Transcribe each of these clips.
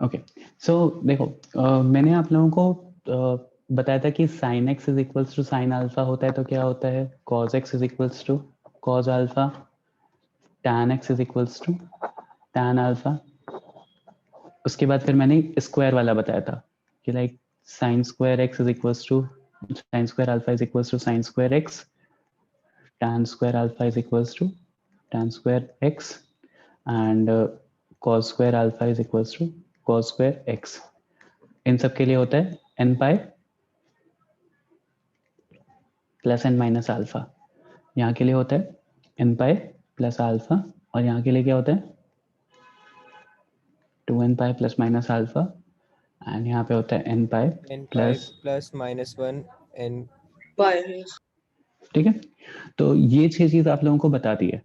Okay so देखो मैंने आप लोगों को बताया था कि sine x is equals to sine alpha होता है तो क्या होता है cos x is equals to cos alpha, tan x is equals to tan alpha. उसके बाद फिर मैंने स्क्वायर वाला बताया था कि like sine square x is equals to sine square alpha is equals to sine square x, tan square alpha is equals to tan square x and cos square alpha is equals to cos square x. इन सब के लिए होता है n pi plus n minus alpha. यहाँ के लिए होता है n पाई प्लस अल्फा और यहाँ के लिए क्या होता है 2n pi plus minus alpha and यहाँ पे होता है n पाई n प्लस -1 n पाई। ठीक है। तो ये 6 चीज आप लोगों को बता दी है।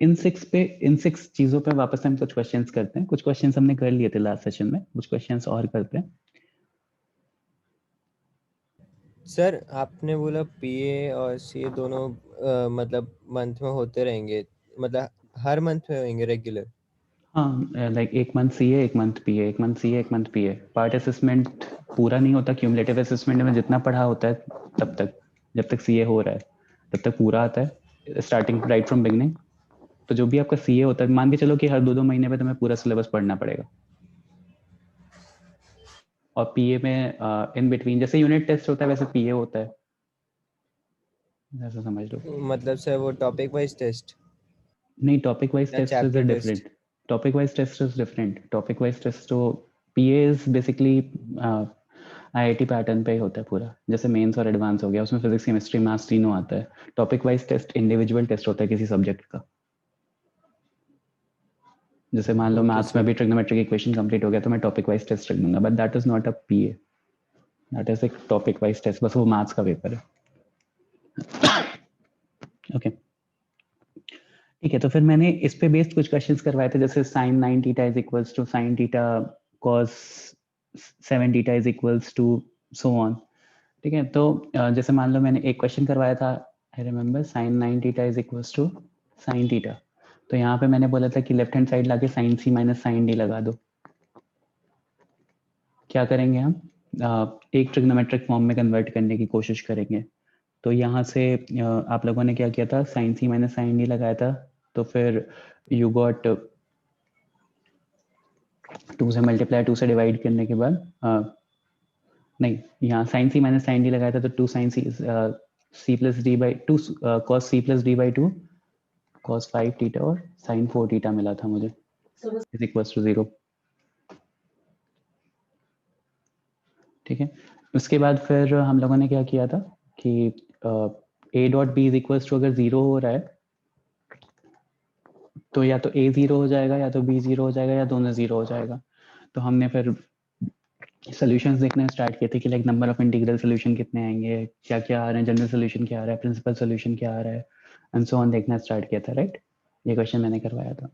इन 6 चीजों पे वापस हम कुछ क्वेश्चंस करते हैं। कुछ क्वेश्चंस हमने कर लिए थे लास्ट सेशन में, कुछ क्वेश्चंस और करते हैं। सर आपने बोला पीए और सीए दोनों मतलब मंथ में होते रहेंगे, मतलब हर मंथ में होंगे रेगुलर? हाँ लाइक एक मंथ सी है, एक मंथ पी है, एक मंथ सी है, एक मंथ पी है। पार्ट असेसमेंट पूरा नहीं होता, क्यूमुलेटिव असेसमेंट में जितना पढ़ा होता है तब तक, जब तक सी ए हो रहा है तब तक पूरा आता है स्टार्टिंग राइट फ्रॉम बिगनिंग। तो जो भी आपका सी ए होता है मान के चलो कि हर 2-2 महीने में तुम्हें पूरा सिलेबस पढ़ना पड़ेगा। और पीए में इन बिटवीन जैसे यूनिट टेस्ट होता है वैसे पीए होता है, ऐसा समझ लो। मतलब सर वो टॉपिक वाइज टेस्ट नहीं, टॉपिक वाइज या test is chapter test? Different. Topic wise test is different. Topic wise test तो PA is basically IIT pattern पे ही होता है पूरा, जैसे मेंस और एडवांस हो गया, उसमें फिजिक्स केमिस्ट्री मैथ्स तीनों आता है। Topic wise test individual test होता है किसी सब्जेक्ट का। जैसे मान लो ओके मैथ्स में सर। भी ट्रिग्नोमेट्रिक इक्वेशन कंप्लीट हो गया तो मैं टॉपिक वाइज टेस्ट रख दूंगा, but that is not a PA, that is एक टॉपिक वाइज टेस्ट, बस वो मैथ्स का पेपर है। ओके ठीक है। तो फिर मैंने इस पे बेस्ड कुछ क्वेश्चंस करवाए थे, जैसे sine 9 theta is equals to sine theta, cos 7 theta is equals to so on. ठीक है। तो जैसे मान लो मैंने एक क्वेश्चन करवाया था, I remember sine 9 theta is equals to sine theta. तो यहाँ पे मैंने बोला था कि लेफ्ट हैंड साइड लाके साइन सी माइनस साइन डी लगा दो। क्या करेंगे हम एक ट्रिग्नोमेट्रिक फॉर्म में कन्वर्ट करने की कोशिश करेंगे। तो यहाँ से आप लोगों ने क्या किया था, साइन सी माइनस साइन डी लगाया था, तो फिर यू गॉट 2 से मल्टीप्लाई 2 से डिवाइड करने के बाद नहीं, यहाँ साइन सी माइनस साइन डी लगाया था तो 2 sine C plus D by 2 cos C plus D by 2 cos 5 theta और साइन 4 थीटा मिला था मुझे इज इक्वल्स टू 0। ठीक है। उसके बाद फिर हम लोगों ने क्या किया था कि A dot B is equals to अगर 0 हो रहा है तो या तो ए 0 हो जाएगा या तो बी 0 हो जाएगा या दोनों 0 हो जाएगा। तो हमने फिर सॉल्यूशंस देखना स्टार्ट किए थे कि like number of integral solution कितने आएंगे, क्या क्या आ रहे हैं, जनरल सॉल्यूशन क्या आ रहा है, प्रिंसिपल सॉल्यूशन क्या आ रहा है एंड सो ऑन देखना स्टार्ट किया था। राइट, ये क्वेश्चन मैंने करवाया था।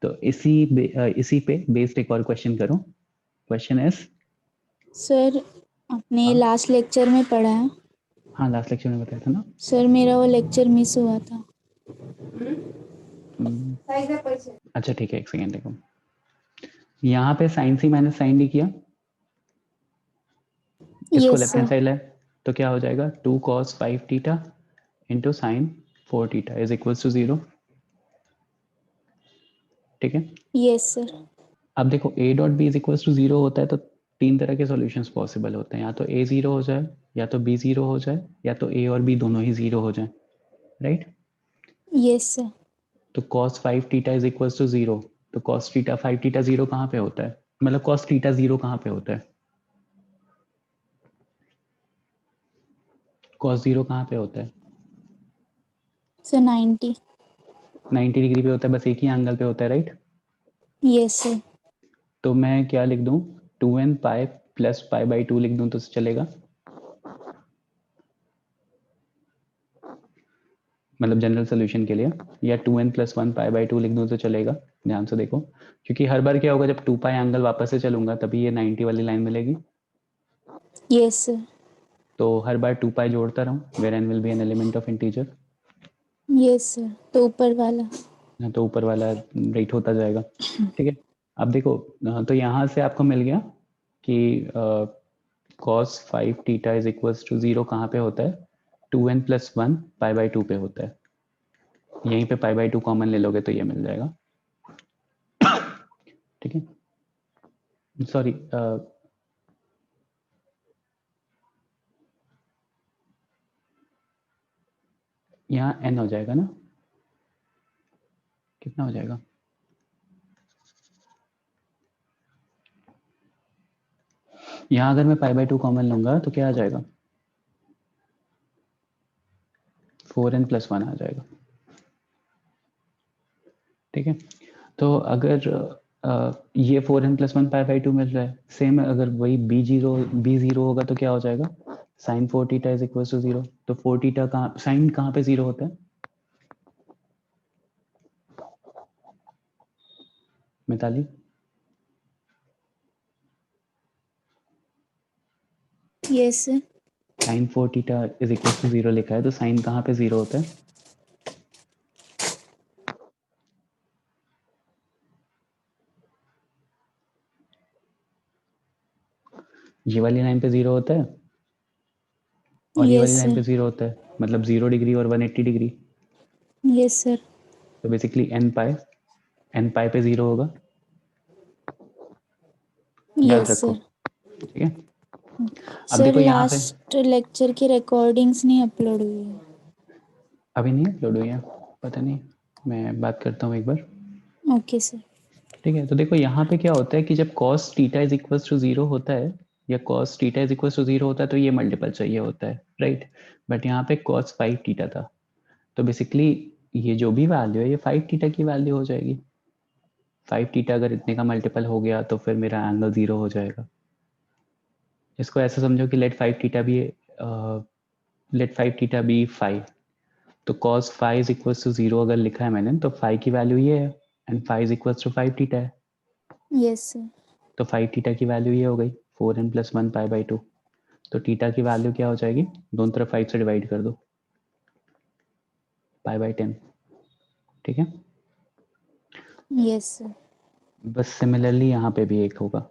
तो इसी पे बेस्ड एक और क्वेश्चन करूं। क्वेश्चन इज सर आपने हाँ लास्ट लेक्चर में पढ़ा है? हाँ लास्ट लेक्चर में बताया था ना। सर मेरा वो लेक्चर मिस हुआ था। अच्छा ठीक है, एक सेकेंड देखो। यहाँ पे साइन सी माइनस साइन डी किया, इसको yes left hand sir. Side लाए तो क्या हो जाएगा 2 cos 5 theta into sine 4 theta is equals to 0। ठीक है। Yes sir. अब देखो A dot B is equals to 0 होता है तो 3 तरह के सॉल्यूशंस पॉसिबल होते हैं, या तो ए 0 हो जाए, या तो बी 0 हो जाए, या तो ए और बी दोनों ही 0 हो जाए। राइट। Yes sir. तो cos 5 theta is equals to 0, तो cos थीटा 5 थीटा 0 कहाँ पे होता है, मतलब cos थीटा 0 कहाँ पे होता है, cos 0 कहाँ पे होता है, सर 90। 90 डिग्री पे होता है, बस एक ही एंगल पे होता है। राइट। Yes sir. तो मैं क्या लिख दूं 2n pi plus pi by 2 लिख दूं तो चलेगा, मतलब जनरल सोल्यूशन के लिए, या 2n प्लस 1 पाई बाई 2 लिख दूं तो चलेगा। ध्यान से देखो, क्योंकि हर बार क्या होगा जब 2 पाई एंगल वापस से चलूंगा तभी ये 90 वाली लाइन मिलेगी। Yes sir. तो हर बार 2 पाई जोड़ता रहूं where n will be an element of integer. Yes sir, तो ऊपर वाला। तो ऊपर वाला राइट होता जाएगा। ठीक है। अब देखो तो यहाँ से आपको मिल गया कि cos 5 theta is equals to 0 कहाँ पे होता है 2n प्लस 1 पाई बाई 2 पे होता है। यहीं पे पाई बाई 2 कॉमन ले लोगे तो ये मिल जाएगा। ठीक है, सॉरी यहाँ n हो जाएगा ना, कितना हो जाएगा यहाँ अगर मैं पाई बाई 2 कॉमन लूंगा तो क्या आ जाएगा 4n प्लस 1 आ जाएगा। ठीक है, तो अगर ये 4n प्लस 1 पाई बाई 2 मिल रहा है, सेम अगर वही b0 होगा तो क्या हो जाएगा sine 4 theta is equal to 0। तो 4 थीटा कहाँ, साइन कहाँ पे 0 होता है Mitali? Yes, sir. Sine 4 theta is equal to 0 लिखा है, तो साइन कहाँ पे 0 होता है? ये वाली लाइन पे 0 होता है और ये वाली Yes, लाइन sir. पे 0 होता है, मतलब 0 डिग्री और 180 डिग्री। Yes, sir. तो बेसिकली n पाई पे 0 होगा, याद Yes, रखो। sir. ठीक है, अब सर देखो यहाँ पे लास्ट लेक्चर की रिकॉर्डिंग्स नहीं अपलोड हुई है। अभी नहीं अपलोड हुई है, पता नहीं, मैं बात करता हूँ एक बार। Okay sir. ठीक है, तो देखो यहाँ पे क्या होता है कि जब cos theta is equal to 0 होता है या cos theta is equal to 0 होता है तो ये मल्टीपल चाहिए होता है, राइट। बट यहाँ पे cos 5 थीटा था, तो बेसिकली ये जो भी वैल्यू है ये 5 थीटा की वैल्यू हो जाएगी। 5 थीटा अगर इतने का मल्टीपल हो गया तो फिर मेरा एंगल 0 हो जाएगा। इसको ऐसा समझो कि लेट 5 थीटा बी 5, तो cos 5 इज इक्वल टू 0 अगर लिखा है मैंने तो 5 की वैल्यू ये है and 5 is equal to 5 theta है, यस सर। तो 5 थीटा की वैल्यू ये हो गई 4n प्लस 1 पाई बाई 2। तो थीटा की वैल्यू क्या हो जाएगी, दोनों तरफ 5 से डिवाइड कर दो, पाई बाई 10। ठीक है, यस सर। बस सिमिलरली यहाँ पे भी एक होगा।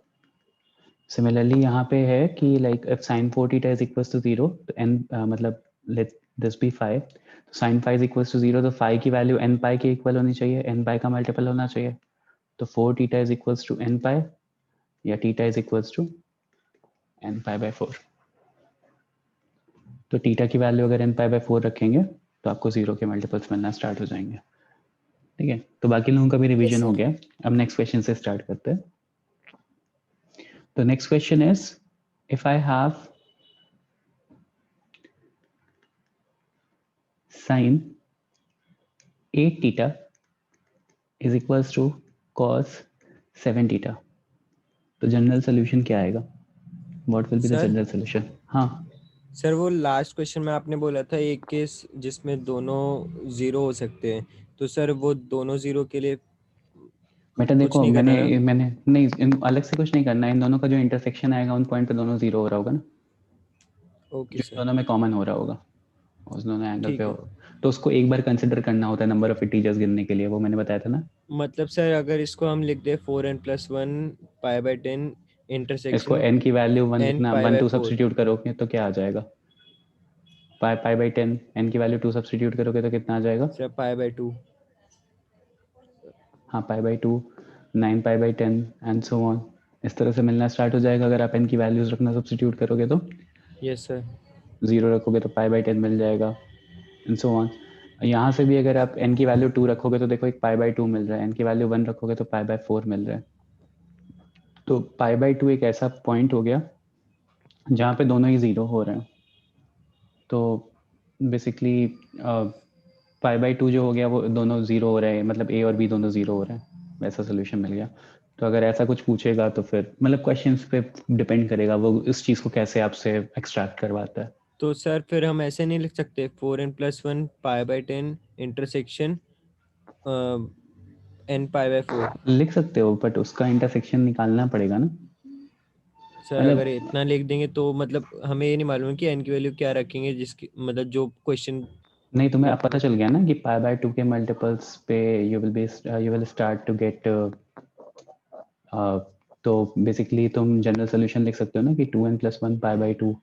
सिमिलरली यहाँ पे है कि like if sine 4 theta is equal to 0 तो n मतलब लेट दिस बी 5, तो साइन 5 इज इक्वल टू 0 तो 5 की वैल्यू n पाई के इक्वल होनी चाहिए, n पाई का मल्टीपल होना चाहिए। तो 4 theta is equal to n pi या theta is equal to n pi by 4। तो थीटा की वैल्यू अगर n पाई बाई 4 रखेंगे तो आपको 0 के मल्टीपल्स मिलना स्टार्ट हो जाएंगे। ठीक है, तो बाकी लोगों का भी रिवीजन Yes, हो sir. गया। अब नेक्स्ट क्वेश्चन से स्टार्ट करते हैं। तो next question is if I have sin 8 theta is equals to cos 7 theta, तो जनरल सोल्यूशन क्या आएगा, what will be the sir general solution? हाँ सर वो लास्ट क्वेश्चन में आपने बोला था एक केस जिसमें दोनों जीरो हो सकते हैं, तो सर वो दोनों जीरो के लिए बेटा कुछ देखो नहीं करना ना? मैंने नहीं अलग से कुछ नहीं करना है, इन दोनों का जो इंटरसेक्शन आएगा उन पॉइंट पे दोनों जीरो हो रहा होगा ना, ओके जो इन सर, दोनों में कॉमन हो रहा होगा उस दोनों एंगल ठीक पे है। हो, तो उसको एक बार कंसिडर करना होता है नंबर ऑफ इंटीजर्स गिनने के लिए, वो मैंने बताया था ना। मतलब सर अगर इसको हम लिख दे 4n+1 पाई बाई 10 इसको इंटरसेक्शन n की वैल्यू 1 n लिखना, पाई 1 बाई 2 4। सब्सटीट्यूट करोगे तो क्या आ जाएगा, पाई पाई बाई 10, n की वैल्यू 2 सब्सटीट्यूट करोगे तो कितना आ जाएगा? Sir pi by 2। हाँ pi by 2, 9 pi by 10 and so on, इस तरह से मिलना स्टार्ट हो जाएगा। अगर आप n की वैल्यूज रखना सब्सटीट्यूट करोगे तो यस सर। 0 रखोगे तो पाई बाई 10 मिल जाएगा एंड सो ऑन। यहाँ से भी अगर आप n की वैल्यू 2 रखोगे तो देखो एक पाई बाई 2 मिल रहा है, n की वैल्यू 1 रखोगे तो पाई बाई 4 मिल रहा है। तो पाई बाई 2 एक ऐसा पॉइंट हो गया जहाँ पे दोनों ही जीरो हो रहे हैं। तो बेसिकली पाई बाई 2 जो हो गया वो दोनों जीरो हो रहे हैं, मतलब a और b दोनों जीरो हो रहे हैं, वैसा सोल्यूशन मिल गया। तो अगर ऐसा कुछ पूछेगा तो फिर मतलब क्वेश्चंस पे डिपेंड करेगा वो इस चीज़ को कैसे आपसे एक्सट्रैक्ट करवाता है। तो सर फिर हम ऐसे नहीं लिख सकते 4n+1 pi by 10 intersection n pi by 4? लिख सकते हो बट उसका इंटरसेक्शन निकालना पड़ेगा ना, सर अगर मतलब इतना लिख देंगे तो मतलब हमें ये नहीं मालूम है कि n की वैल्यू क्या रखेंगे, जिसकी मतलब जो क्वेश्चन नहीं, तुम्हें में अब पता चल गया ना कि पाई बाई 2 के मल्टीपल्स पे you will start to get तो बेसिकली तुम जनरल सोल्यूशन लिख सकते हो ना कि 2n + 1 π/2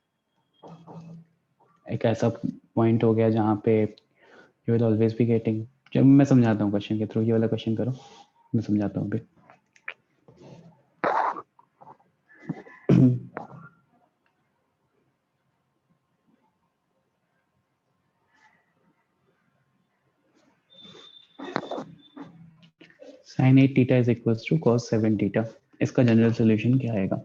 एक ऐसा पॉइंट हो गया जहाँ पे you will always be getting. जब मैं समझाता हूँ क्वेश्चन के थ्रू, ये वाला क्वेश्चन करो, मैं समझाता हूँ अभी। sin 8 theta is equals to cos 7 theta. इसका जनरल सोल्यूशन क्या आएगा?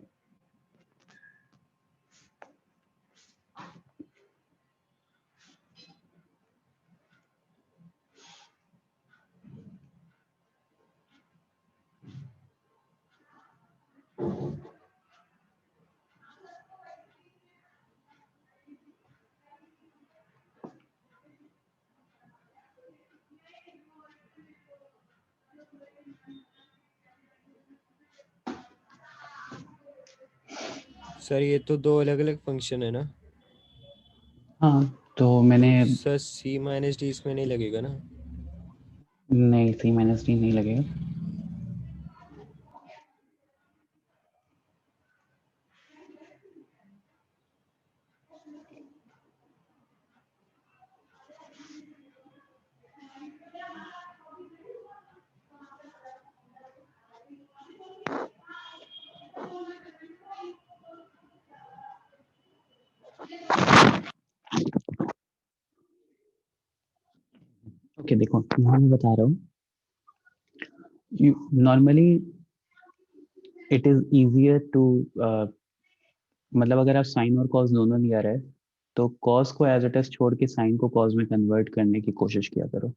सर ये तो दो अलग अलग फंक्शन है ना? हाँ तो मैंने सर c माइनस डी इसमें नहीं लगेगा ना? नहीं, c - d नहीं लगेगा। ओके देखो, यहाँ मैं बता रहा हूँ, normally it is easier to, मतलब अगर आप साइन और कॉस दोनों लिया रहे तो कॉस को एज इट इज छोड़ के साइन को कॉस में कन्वर्ट करने की कोशिश किया करो।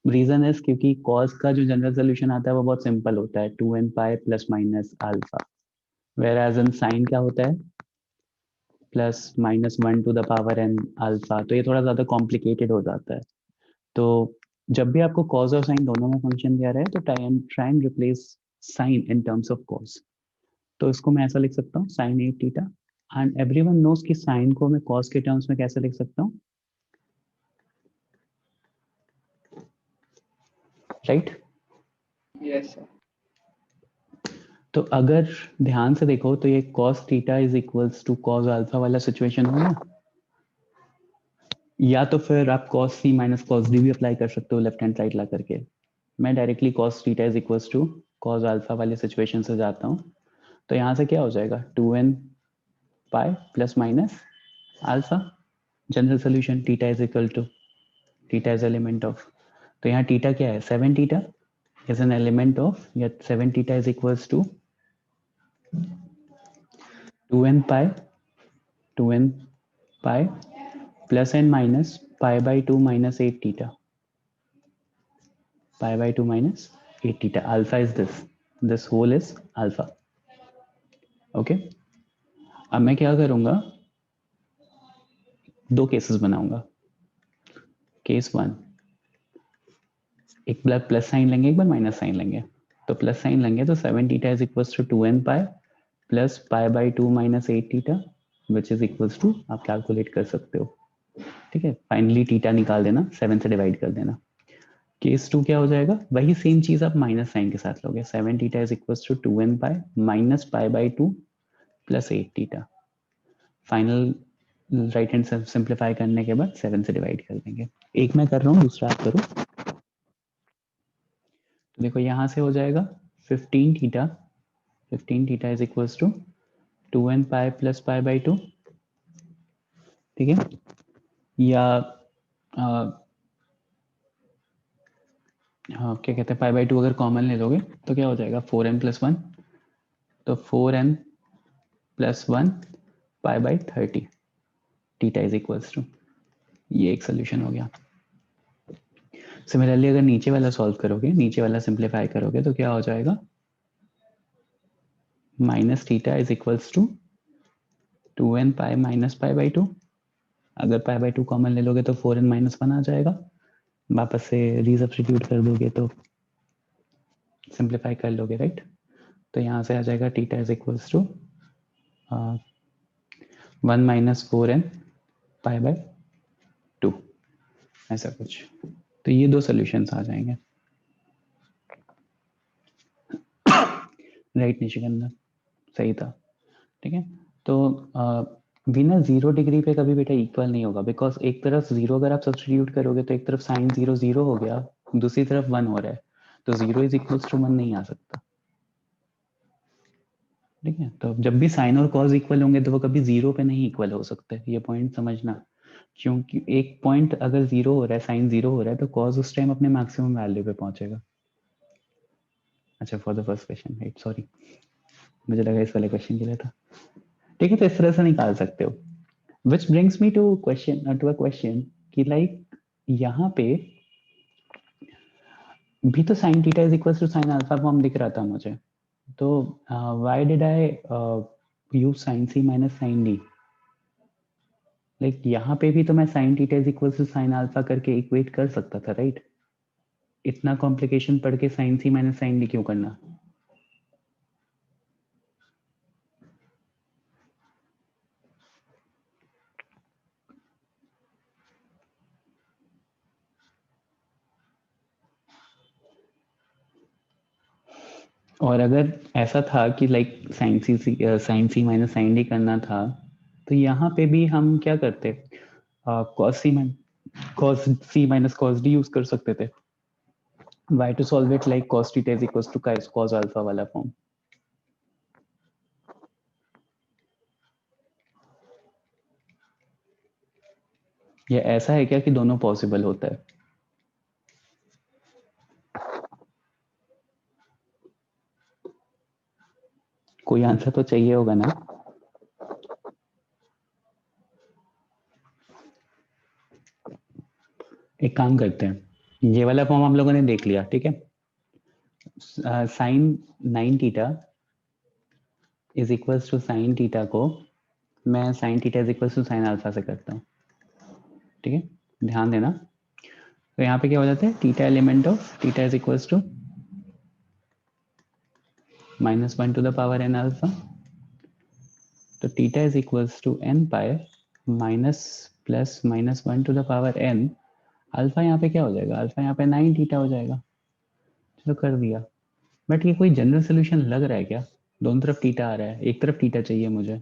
रीजन इज क्योंकि कॉस का जो जनरल सोल्यूशन आता है वो बहुत सिंपल होता है, 2n pi plus minus alpha, where as in sine क्या होता है, +(-1 to the power n alpha. तो ये थोड़ा ज्यादा कॉम्प्लिकेटेड हो जाता है। तो जब भी आपको कॉस और साइन दोनों में फंक्शन दिया रहा है तो try and replace sine in terms of cos. तो इसको मैं ऐसा लिख सकता हूँ sin 8 theta, and everyone knows कि साइन को मैं कॉस के टर्म्स में कैसे लिख सकता हूँ, राइट? Yes sir. तो अगर ध्यान से देखो तो ये cos theta is equals to cos alpha वाला सिचुएशन हो गया, या तो फिर आप cos c - cos d भी अप्लाई कर सकते हो लेफ्ट हैंड साइड ला करके। मैं directly cos theta is equals to cos alpha वाले सिचुएशन से जाता हूँ। तो यहाँ से क्या हो जाएगा, 2n pi plus minus alpha, general solution theta is equal to, theta is element of, तो यहाँ थीटा क्या है, 7 theta is n element of, या 7 theta is equals to 2n pi plus and minus π/2 - 8 theta, π/2 - 8 theta. Alpha is this whole is alpha. Okay, अब मैं क्या करूंगा, दो केसेस बनाऊंगा। केस 1, एक बार प्लस साइन लेंगे, एक बार माइनस साइन लेंगे। तो प्लस साइन लेंगे तो 7 theta is equals to 2n pi plus π/2 - 8 theta, which is equals to, आप कैलकुलेट कर सकते हो, ठीक है। फाइनली थीटा निकाल देना, 7 से डिवाइड कर देना। केस 2 क्या हो जाएगा, वही सेम चीज आप माइनस साइन के साथ लोगे, 7 theta is equals to 2n pi minus π/2 plus 8 theta. Final right hand simplify करने के बाद 7 से डिवाइड कर देंगे। एक मैं कर रहा हूँ, दूसरा आप करो। तो देखो यहाँ से हो जाएगा 15 theta is equals to 2n pi plus π/2, ठीक है। या हाँ क्या कहते हैं, π/2 अगर कॉमन ले लोगे तो क्या हो जाएगा, 4n + 1, तो 4n + 1 π/30 theta is equals to, ये एक सोल्यूशन हो गया। सिमिलरली अगर नीचे वाला सॉल्व करोगे, नीचे वाला सिंप्लीफाई करोगे तो क्या हो जाएगा, minus theta is equals to 2n pi minus π/2, अगर π/2 कॉमन ले लोगे तो 4n - 1 आ जाएगा, वापस से रीसब्स्टिट्यूट कर दोगे तो सिंप्लीफाई कर लोगे, राइट। तो यहाँ से आ जाएगा theta is equals to 1 - 4n π/2, ऐसा कुछ। तो ये दो सॉल्यूशंस आ जाएंगे। राइट निशिकंदा, सही था। ठीक है, तो बिना 0 डिग्री पे कभी बेटा इक्वल नहीं होगा, बिकॉज एक तरफ 0 अगर आप सब्सटीट्यूट करोगे तो एक तरफ साइन 0 0 हो गया, दूसरी तरफ 1 हो रहा है, तो 0 इज इक्वल्स टू 1 नहीं आ सकता। ठीक है, तो जब भी साइन और कॉस इक्वल होंगे तो वो कभी 0 पे नहीं इक्वल हो सकते, ये पॉइंट समझना। क्योंकि एक पॉइंट अगर 0 हो रहा है, साइन 0 हो रहा है, तो कॉस उस टाइम अपने मैक्सिमम वैल्यू पे पहुंचेगा। अच्छा, for the first question, right, sorry, मुझे लगा इस वाले क्वेश्चन के लिए था। ठीक है, तो इस तरह से निकाल सकते हो। Which brings me to a question कि like यहाँ पे भी तो sin theta is equal to sin alpha form दिख रहा था मुझे, तो why did I use sin c minus sin d? Like यहाँ पे भी तो मैं sin theta is equal to sin alpha करके इक्वेट कर सकता था, राइट? इतना कॉम्प्लिकेशन पढ़ के sin c minus sin d क्यों करना? और अगर ऐसा था कि लाइक साइन सी माइनस साइन डी करना था, तो यहाँ पे भी हम क्या करते, cos c minus cos d use कर सकते थे। Why to solve it like cos theta is equals to cos alpha वाला फॉर्म। ये ऐसा है क्या कि दोनों पॉसिबल होता है? कोई आंसर तो चाहिए होगा ना। एक काम करते हैं, ये वाला फॉर्म हम लोगों ने देख लिया, ठीक है। Sine 9 theta is equals to sine theta को मैं sine theta is equals to sine alpha से करता हूँ, ठीक है, ध्यान देना। तो यहाँ पे क्या हो जाता है, theta element of theta is equals to -1 to the power n alpha, तो theta is equals to n pi minus plus -1 to the power n। Alpha यहाँ पे क्या हो जाएगा, अल्फा यहाँ पे 9 थीटा हो जाएगा। चलो कर दिया, बट ये कोई जनरल सोल्यूशन लग रहा है क्या? दोनों तरफ थीटा आ रहा है, एक तरफ थीटा चाहिए मुझे,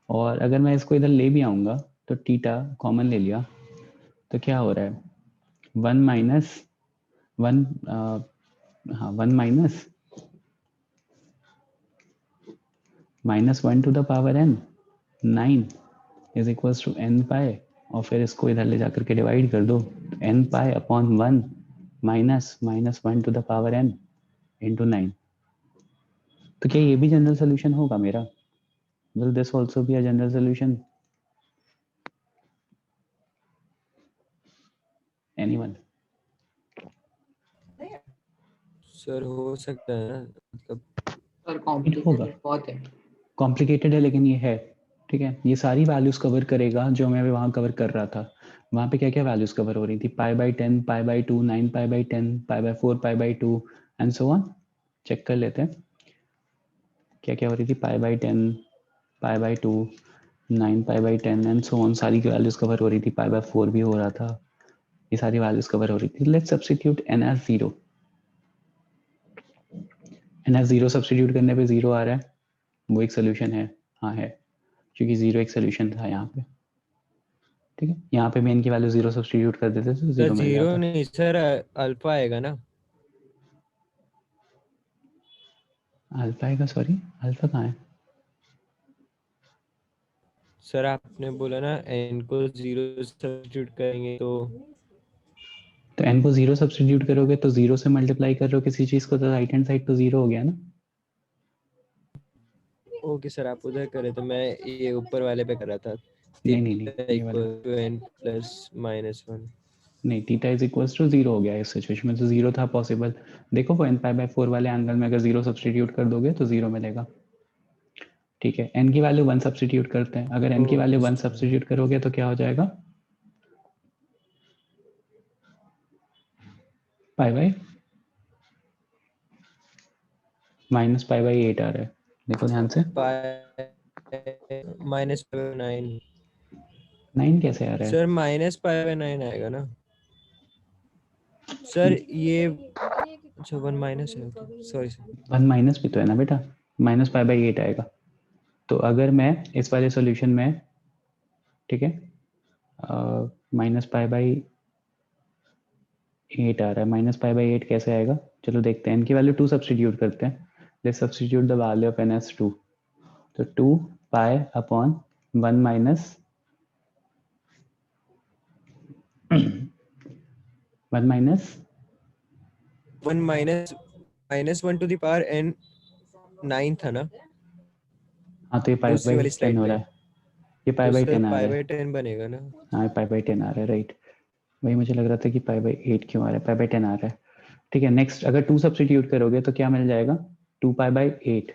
और अगर मैं इसको इधर ले भी आऊंगा तो थीटा कॉमन ले लिया, तो क्या हो रहा है, 1 माइनस 1, हाँ 1 minus -1 to the power n 9 is equals to n pi, और फिर इसको इधर ले जाकर के डिवाइड कर दो, n pi upon 1 minus -1 to the power n into 9। तो क्या ये भी जनरल सोल्यूशन होगा मेरा? Will this also be a general solution? Anyone? Sir हो सकता है ना, मतलब और होगा, कॉम्प्लिकेटेड बहुत है। कॉम्प्लिकेटेड है लेकिन ये है, ठीक है। ये सारी वैल्यूज कवर करेगा जो मैं वहाँ कवर कर रहा था। वहाँ पे क्या क्या वैल्यूज कवर हो रही थी, π/10, π/2, 9 π/10, π/4, π/2 एंड सो ऑन। चेक कर लेते हैं क्या क्या हो रही थी, π/10, π/2, 9 π/10 एंड सो ऑन, सारी की वैल्यूज कवर हो रही थी, π/4 भी हो रहा था, ये सारी वैल्यूज कवर हो रही थी। Let's substitute n as 0, n as 0 substitute करने पे 0 आ रहा है, वो एक सोल्यूशन है, हाँ है, क्योंकि 0 एक सोल्यूशन था यहाँ पे, ठीक है। यहाँ पे मेन की वैल्यू 0 सब्स्टिट्यूट कर देते तो सर 0 मिल जीरो जाता। नहीं सर, अल्फा आएगा ना। अल्फा आएगा, सॉरी अल्फा कहाँ है? सर आपने बोला ना n को 0 सब्स्टिट्यूट करेंगे तो n को 0 सब्स्टिट्यूट करोगे तो 0 से मल्टीप्लाई कर रहे हो किसी चीज को, तो राइट हैंड साइड तो 0 हो गया ना। ओके सर, आप उधर करे तो मैं ये ऊपर वाले पे कर रहा था। नहीं नहीं नहीं, थीटा ये वाला इक्वल टू n प्लस -1। नहीं, थीटा इज इक्वल्स टू 0 हो गया इस सिचुएशन में, तो 0 था पॉसिबल। देखो वो n π/4 वाले एंगल में अगर 0 सब्स्टिट्यूट कर दोगे तो 0 मिलेगा, ठीक है। n की वैल्यू 1 सब्स्टिट्यूट करते हैं, अगर n की वैल्यू ओके 1 सर। सब्स्टिट्यूट करोगे तो क्या हो जाएगा, π/, -π/8 आ रहा है, देखो ध्यान से। -π/9 9 कैसे आ रहा है? सर, -π/9 आएगा ना सर। ये अच्छा 1 माइनस है, ओके सॉरी सर। 1 माइनस भी तो है ना बेटा, माइनस पाई बाई 8 आएगा। तो अगर मैं इस वाले सॉल्यूशन में, ठीक है, माइनस पाई बाई 8 आ रहा है, माइनस पाई बाई 8 कैसे आएगा, चलो देखते हैं। इनकी वैल्यू 2 सब्सटीट्यूट करते हैं। Let's substitute the value of n as 2। तो 2 pi upon 1 minus 1 minus 1 minus 1 to the power n 9 था ना हाँ, तो ये पाई दूसरी बाई वाली 10 स्लाइड हो पे, रहा है, ये पाई तो बाई सर 10 आ पाई रहा है। बाई 10 बनेगा ना। हाँ, पाई बाई 10 आ रहा है, राइट। वही मुझे लग रहा था कि पाई बाई 8 क्यों आ रहा है, पाई बाई 10 आ रहा है। ठीक है, नेक्स्ट अगर 2 सब्सटीट्यूट करोगे तो क्या मिल जाएगा, 2 pi by 8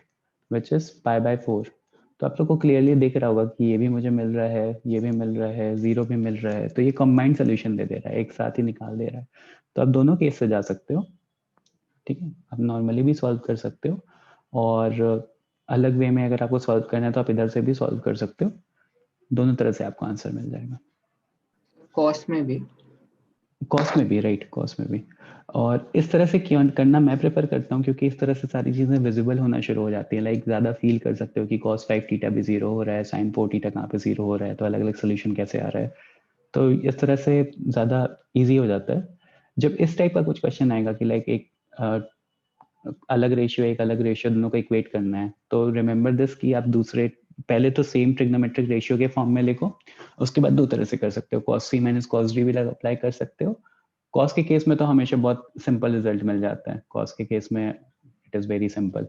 which is pi by 4। तो आप लोग को क्लियरली दिख रहा होगा कि ये भी मुझे मिल रहा है, ये भी मिल रहा है, जीरो भी मिल रहा है, तो ये कंबाइंड सोल्यूशन दे रहा है, एक साथ ही निकाल दे रहा है। तो आप दोनों केस से जा सकते हो, ठीक है। आप नॉर्मली भी सॉल्व कर सकते हो, और अलग वे में अगर आपको सॉल्व करना है तो आप इधर से भी सॉल्व कर सकते हो। दोनों तरह से आपको आंसर मिल जाएगा। कॉस्ट में भी, कॉस्ट में भी, राइट, कॉस्ट में भी। और इस तरह से क्यों करना मैं प्रेफर करता हूँ, क्योंकि इस तरह से सारी चीज़ें विजिबल होना शुरू हो जाती है। लाइक ज़्यादा फील कर सकते हो कि cos 5 थीटा भी जीरो हो रहा है, sin 4 थीटा कहाँ पे जीरो हो रहा है, तो अलग अलग सोल्यूशन कैसे आ रहा है। तो इस तरह से ज़्यादा ईजी हो जाता है। जब इस टाइप का कुछ क्वेश्चन आएगा कि लाइक एक अलग रेशियो, एक अलग रेशियो, दोनों को इक्वेट करना है, तो रिमेंबर दिस कि आप दूसरे, पहले तो सेम ट्रिग्नोमेट्रिक रेशियो के फॉर्म में लिखो, उसके बाद दो तरह से कर सकते हो, cos c minus cos d भी अप्लाई कर सकते हो। कॉस के केस में तो हमेशा बहुत सिंपल रिजल्ट मिल जाता है, कॉस के केस में it is very simple.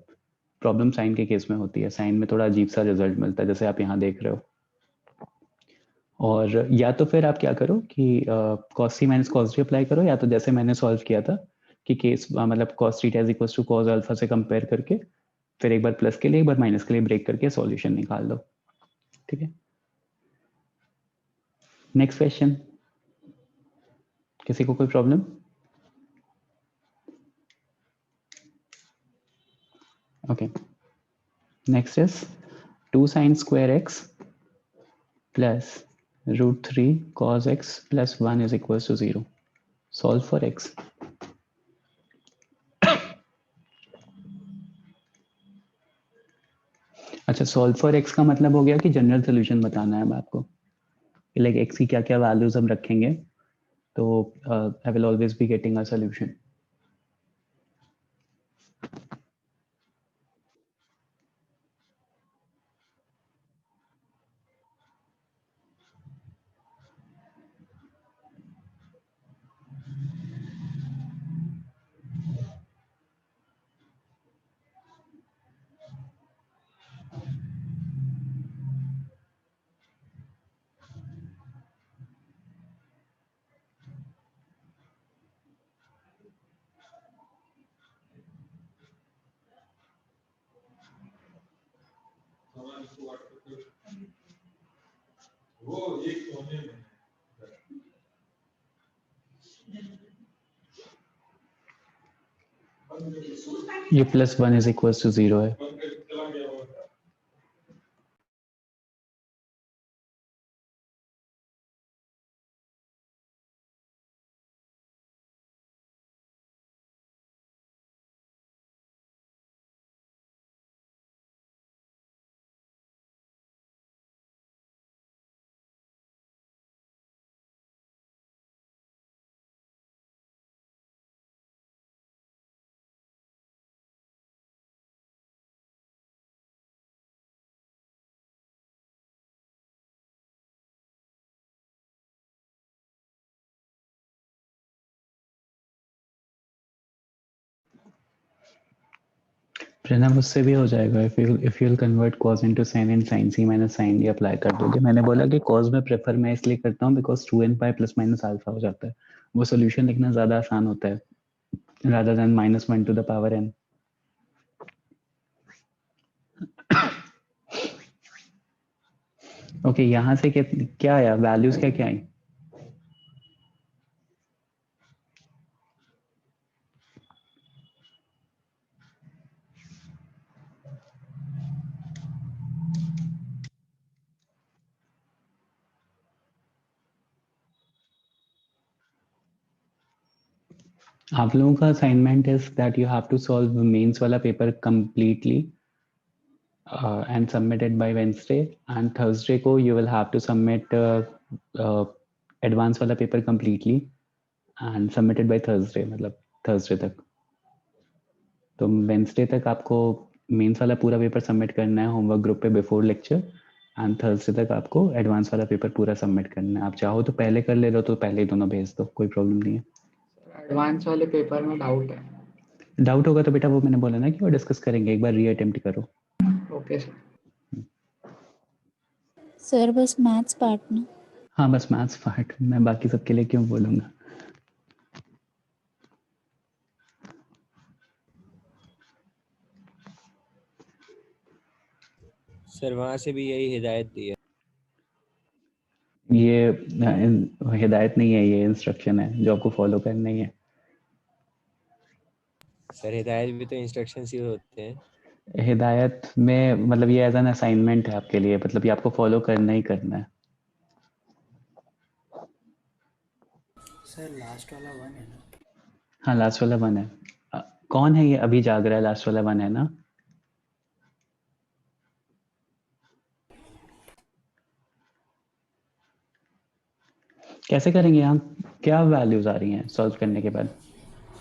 Problem sine के केस में होती है, साइन में थोड़ा अजीब सा रिजल्ट मिलता है, जैसे आप यहाँ देख रहे हो। और या तो फिर आप क्या करो कि cos c minus cos d apply करो, या तो जैसे मैंने सॉल्व किया था कि केस मतलब cos theta is equal to cos alpha से कंपेयर करके, फिर एक बार प्लस के लिए एक बार माइनस के लिए ब्रेक करके सॉल्यूशन निकाल दो, ठीक है। नेक्स्ट क्वेश्चन, किसी को कोई problem? Okay, next is 2 sin square x plus root 3 cos x plus 1 is equals to 0. Solve for x. अच्छा, सॉल्व फॉर x का मतलब हो गया कि जनरल सोल्यूशन बताना है अब आपको, लाइक x की क्या क्या वैल्यूज हम रखेंगे, तो I will always be getting a solution. ये प्लस 1 इज इक्वल्स टू 0 है। प्रणव, उससे भी हो जाएगा। If you convert cos into sin and sin c minus sin d apply कर दोगे। मैंने बोला कि cos में प्रेफर मैं इसलिए करता हूँ because 2n pi plus minus alpha हो जाता है, वो सोल्यूशन लिखना ज्यादा आसान होता है rather than -1 to the power n। Okay, यहाँ से क्या आया, वैल्यूज क्या क्या आई? आप लोगों का assignment is that you have to solve mains वाला paper completely and submit it by Wednesday, and Thursday को you will have to submit advance वाला paper completely and submit it by Thursday, मतलब Thursday तक। तो Wednesday तक आपको mains वाला पूरा पेपर सबमिट करना है होमवर्क ग्रुप पे बिफोर लेक्चर, एंड थर्सडे तक आपको एडवांस वाला पेपर पूरा सबमिट करना है। आप चाहो तो पहले कर ले लो, तो पहले ही दोनों भेज दो, कोई प्रॉब्लम नहीं है। एडवांस वाले पेपर में डाउट है। डाउट होगा तो बेटा वो मैंने बोला ना कि वो डिस्कस करेंगे, एक बार री अटेम्प्ट करो। Okay sir. सर बस मैथ्स पार्ट ना। हाँ बस मैथ्स पार्ट, मैं बाकी सबके लिए क्यों बोलूँगा। सर वहाँ से भी यही हिदायत दी है। ये हिदायत नहीं है, ये इंस्ट्रक्शन है जो आपको फॉलो करना ही है। सर हिदायत भी तो इंस्ट्रक्शंस ही होते हैं। हिदायत में मतलब ये एज एन असाइनमेंट है आपके लिए, मतलब ये आपको फॉलो करना ही करना है। सर लास्ट वाला 1 है ना? हाँ लास्ट वाला 1 है। कौन है ये अभी जाग रहा है? लास्ट वाला 1 है ना? कैसे करेंगे यहाँ? क्या वैल्यूज आ रही हैं सॉल्व करने के बाद?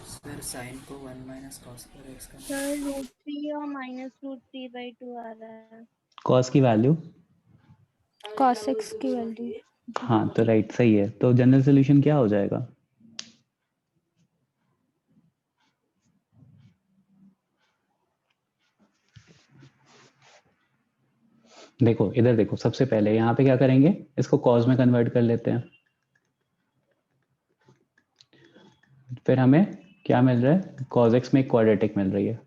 सर साइन को 1 माइनस कॉस पर एक्स का सर √3 और -√3/2 आ रहा है। कॉस की वैल्यू? cos x की वैल्यू। हाँ तो राइट, सही है। तो जनरल सोल्यूशन क्या हो जाएगा? देखो इधर देखो, सबसे पहले यहाँ पे क्या करेंगे, इसको कॉस में कन्वर्ट कर लेते हैं। फिर हमें क्या मिल रहा है? कॉस एक्स में एक क्वाड्रेटिक मिल रही है,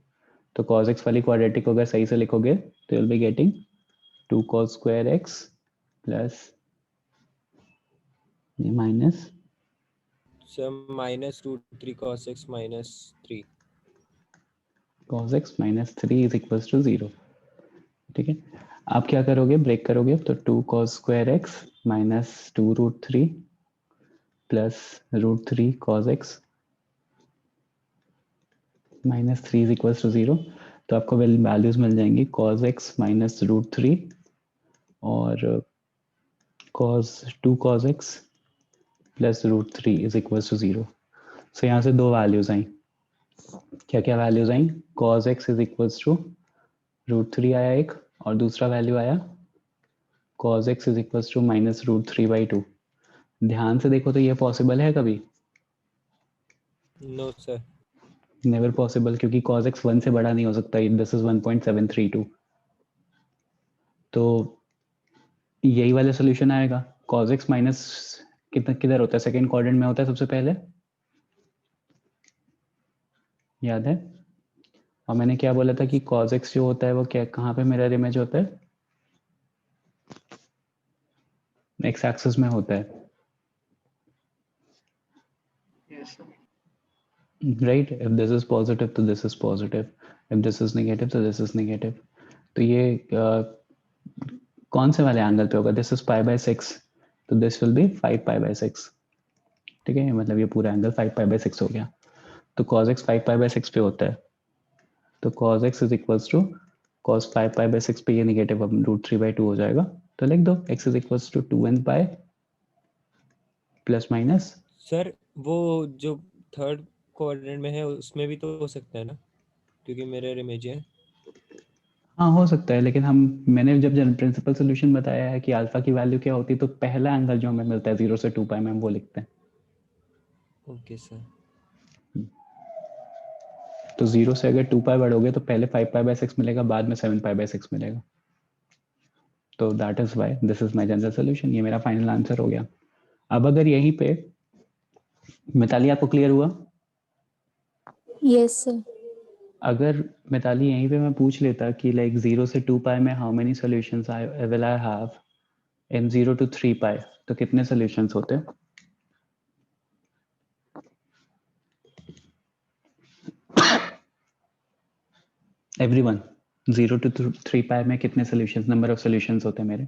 तो कॉस एक्स वाली क्वाड्रेटिक अगर सही से लिखोगे तो will be getting 2 cos square x plus minus sir -√3 cos x -3 cos x -3 is equals to 0। ठीक है, आप क्या करोगे, ब्रेक करोगे तो 2 cos square x minus 2√3 plus √3 cos x -3 is equals to 0। तो आपको वैल्यूज मिल जाएंगी cos x -√3 और two cos x plus √3 is equals to 0। So यहाँ से दो वैल्यूज आई। क्या क्या वैल्यूज आई? cos x is equals to √3 आया एक, और दूसरा वैल्यू आया cos x is equals to -√3/2। ध्यान से देखो तो ये पॉसिबल है कभी? No sir. नेवर पॉसिबल, क्योंकि cos x 1 से बड़ा नहीं हो सकता। This is 1.732। तो यही वाला सोल्यूशन आएगा। cos x माइनस कितना किधर होता है? सेकेंड क्वाड्रेंट में होता है सबसे पहले, याद है? और मैंने क्या बोला था कि cos x जो होता है वो क्या, कहाँ पे मिरर इमेज होता है? एक्स एक्सिस में होता है, yes sir. Right? If this is positive तो this is positive, if this is negative तो दिस इज नेगेटिव। तो ये कौन से वाले एंगल पे होगा? दिस इज π/6, तो दिस विल बी 5π/6। ठीक है, मतलब ये पूरा एंगल 5π/6 हो गया। तो cos x 5π/6 पे होता है, तो cos x is equals to cos 5π/6 पे ये नेगेटिव अब √3/2 हो जाएगा। तो लिख दो x is equals to 2nπ plus minus. Sir वो जो थर्ड क्वाड्रेंट में है उसमें भी तो हो सकता है ना, क्योंकि मिरर इमेज है। हाँ हो सकता है, लेकिन मैंने जब प्रिंसिपल सोल्यूशन बताया है कि अल्फा की वैल्यू क्या होती है, तो पहला एंगल जो हमें मिलता है 0 से 2π में, हम वो लिखते हैं। Okay sir. तो 0 से अगर 2π बढ़ोगे तो पहले 5π/6 मिलेगा, बाद में 7π/6 मिलेगा। तो that is why this is my general solution. ये मेरा फाइनल आंसर हो गया। अब अगर यहीं पे मिताली आपको क्लियर हुआ? Yes sir. अगर मिताली यहीं पे मैं पूछ लेता कि लाइक 0 से 2π में how many solutions will I have in 0 to 3π, तो कितने सॉल्यूशंस होते? एवरीवन, 0 to 3π में कितने सॉल्यूशंस, नंबर ऑफ सॉल्यूशंस होते हैं मेरे?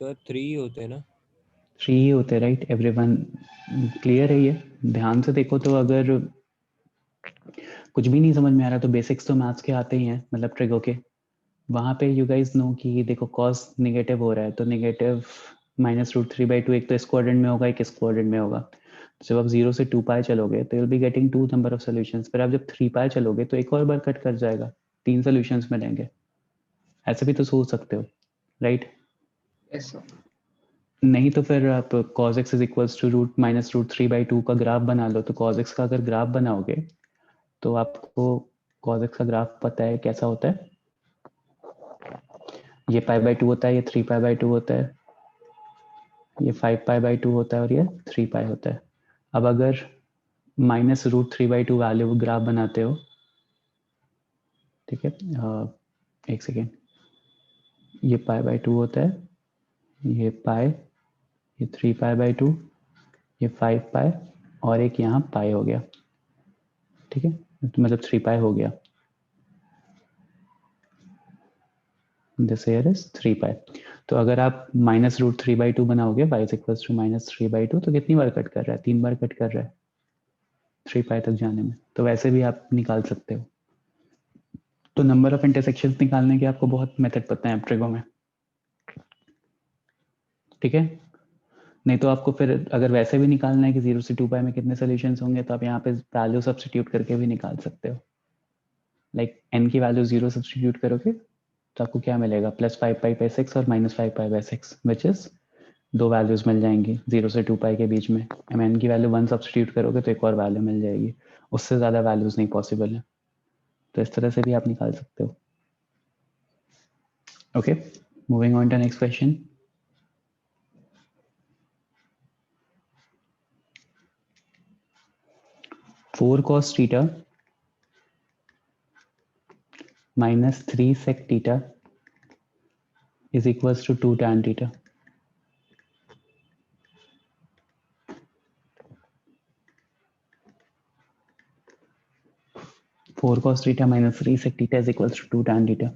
सर 3 होते हैं ना? 3 ही होते, राइट? एवरीवन क्लियर है ये? ध्यान से देखो तो अगर कुछ भी नहीं समझ में आ रहा तो बेसिक्स तो मैथ्स के आते ही हैं, मतलब ट्रिगो के। वहाँ पे यू गाइस नो कि देखो कॉस नेगेटिव हो रहा है तो नेगेटिव -√3/2 एक तो इस क्वाड्रेंट में होगा, एक इस क्वाड्रेंट में होगा। तो जब आप 0 से 2 पाई चलोगे तो you'll be getting 2 number of solutions. फिर आप जब 3 पाई चलोगे तो एक और बार कट कर जाएगा, 3 सॉल्यूशंस मिलेंगे। ऐसे भी तो सोच सकते हो, राइट? Yes, sir. नहीं तो फिर आप cos x = -√3/2 का ग्राफ बना लो। तो cos x का अगर ग्राफ बनाओगे तो आपको cos x का ग्राफ पता है कैसा होता है? ये π/2 होता है, ये 3π/2 होता है, ये 5π/2 होता है और ये 3π होता है। अब अगर -√3/2 वैल्यू ग्राफ बनाते हो, ठीक है, एक सेकेंड, ये π/2 होता है, ये पाई, ये 3π/2, ये 5π और एक यहाँ पाई हो गया, ठीक है, तो मतलब 3π हो गया। This here is 3π। तो अगर आप -√3/2 बनाओगे, y is equals to -3/2, तो कितनी बार कट कर रहा है? 3 बार कट कर रहा है 3π तक जाने में। तो वैसे भी आप निकाल सकते हो। तो नंबर ऑफ इंटरसेक्शंस निकालने के आपको बहुत मेथड पता है ट्रिगो में, ठीक है? नहीं तो आपको फिर अगर वैसे भी निकालना है कि 0 से 2π में कितने सॉल्यूशंस होंगे तो आप यहाँ पे वैल्यू सब्स्टिट्यूट करके भी निकाल सकते हो। लाइक n की वैल्यू 0 सब्स्टिट्यूट करोगे तो आपको क्या मिलेगा? +5π/6 और -5π/6, विच इज 2 वैल्यूज मिल जाएंगी 0 से 2π के बीच में। n की वैल्यू 1 सब्स्टिट्यूट करोगे तो एक और वैल्यू मिल जाएगी, उससे ज़्यादा वैल्यूज नहीं पॉसिबल है। तो इस तरह से भी आप निकाल सकते हो। Okay, moving on to next question. Four cos theta -3 sec theta is equals to 2 tan theta. Four cos theta minus 3 sec theta is equals to 2 tan theta.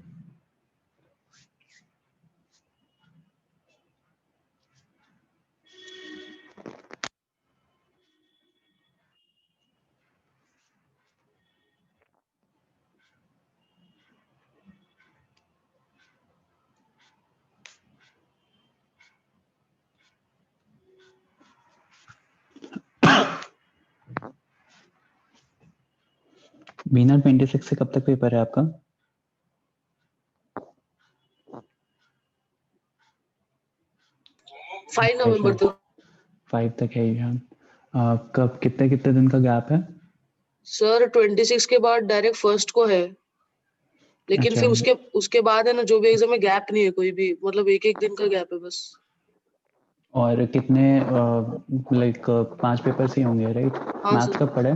बीना 26 से कब तक पेपर है आपका? November तक 5 तक है एग्जाम। कब कितने कितने दिन का गैप है? सर 26 के बाद डायरेक्ट फर्स्ट को है, लेकिन अच्छा। फिर उसके बाद है ना, जो भी एग्जाम में गैप नहीं है कोई भी, मतलब एक दिन का गैप है बस। और कितने लाइक 5 पेपर्स ही होंगे, राइट? हाँ मैथ्स सर। कब पढ़े?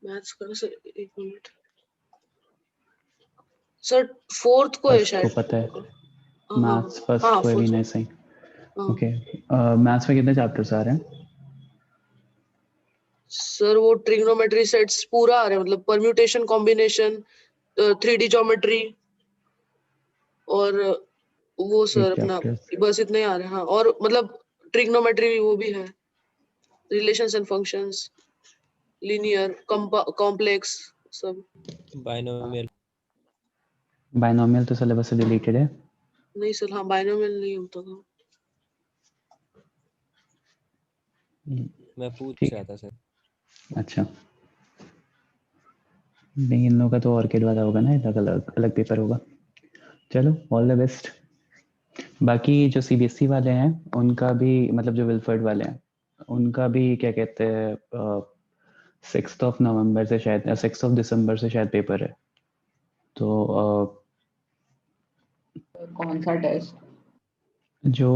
मैथ्स का सर, एक मिनट सर, 4th को है फर्स्ट को शायद। पता है, हाँ मैथ्स फर्स्ट हाँ को है भी 4th नहीं सही। हाँ। ओके, मैथ्स में कितने चैप्टर्स आ रहे हैं? सर वो ट्रिग्नोमेट्री सेट्स पूरा आ रहा है, मतलब परम्यूटेशन, कॉम्बिनेशन, 3D ज्योमेट्री और वो सर एक अपना, चैप्टर। बस इतने आ रहे हैं। हाँ, और मतलब ट्रिग्नोमेट्री वो भी है, relations and functions, linear, complex सब। बाइनोमियल। बायनोमियल तो सिलेबस से डिलीटेड है। नहीं सर, हाँ बाइनोमियल नहीं होता था। मैं पूछ ठीक रहा है, था सर। अच्छा। नहीं, इन लोगों का तो ऑर्किड वाला होगा ना, अलग अलग अलग पेपर होगा। चलो, ऑल द बेस्ट। बाकी जो सीबीएसई वाले हैं उनका भी, मतलब जो विल्फर्ड वाले हैं उनका भी क्या कहते हैं 6 नवंबर से शायद 6 दिसंबर से शायद पेपर है। तो कौन सा टेस्ट? जो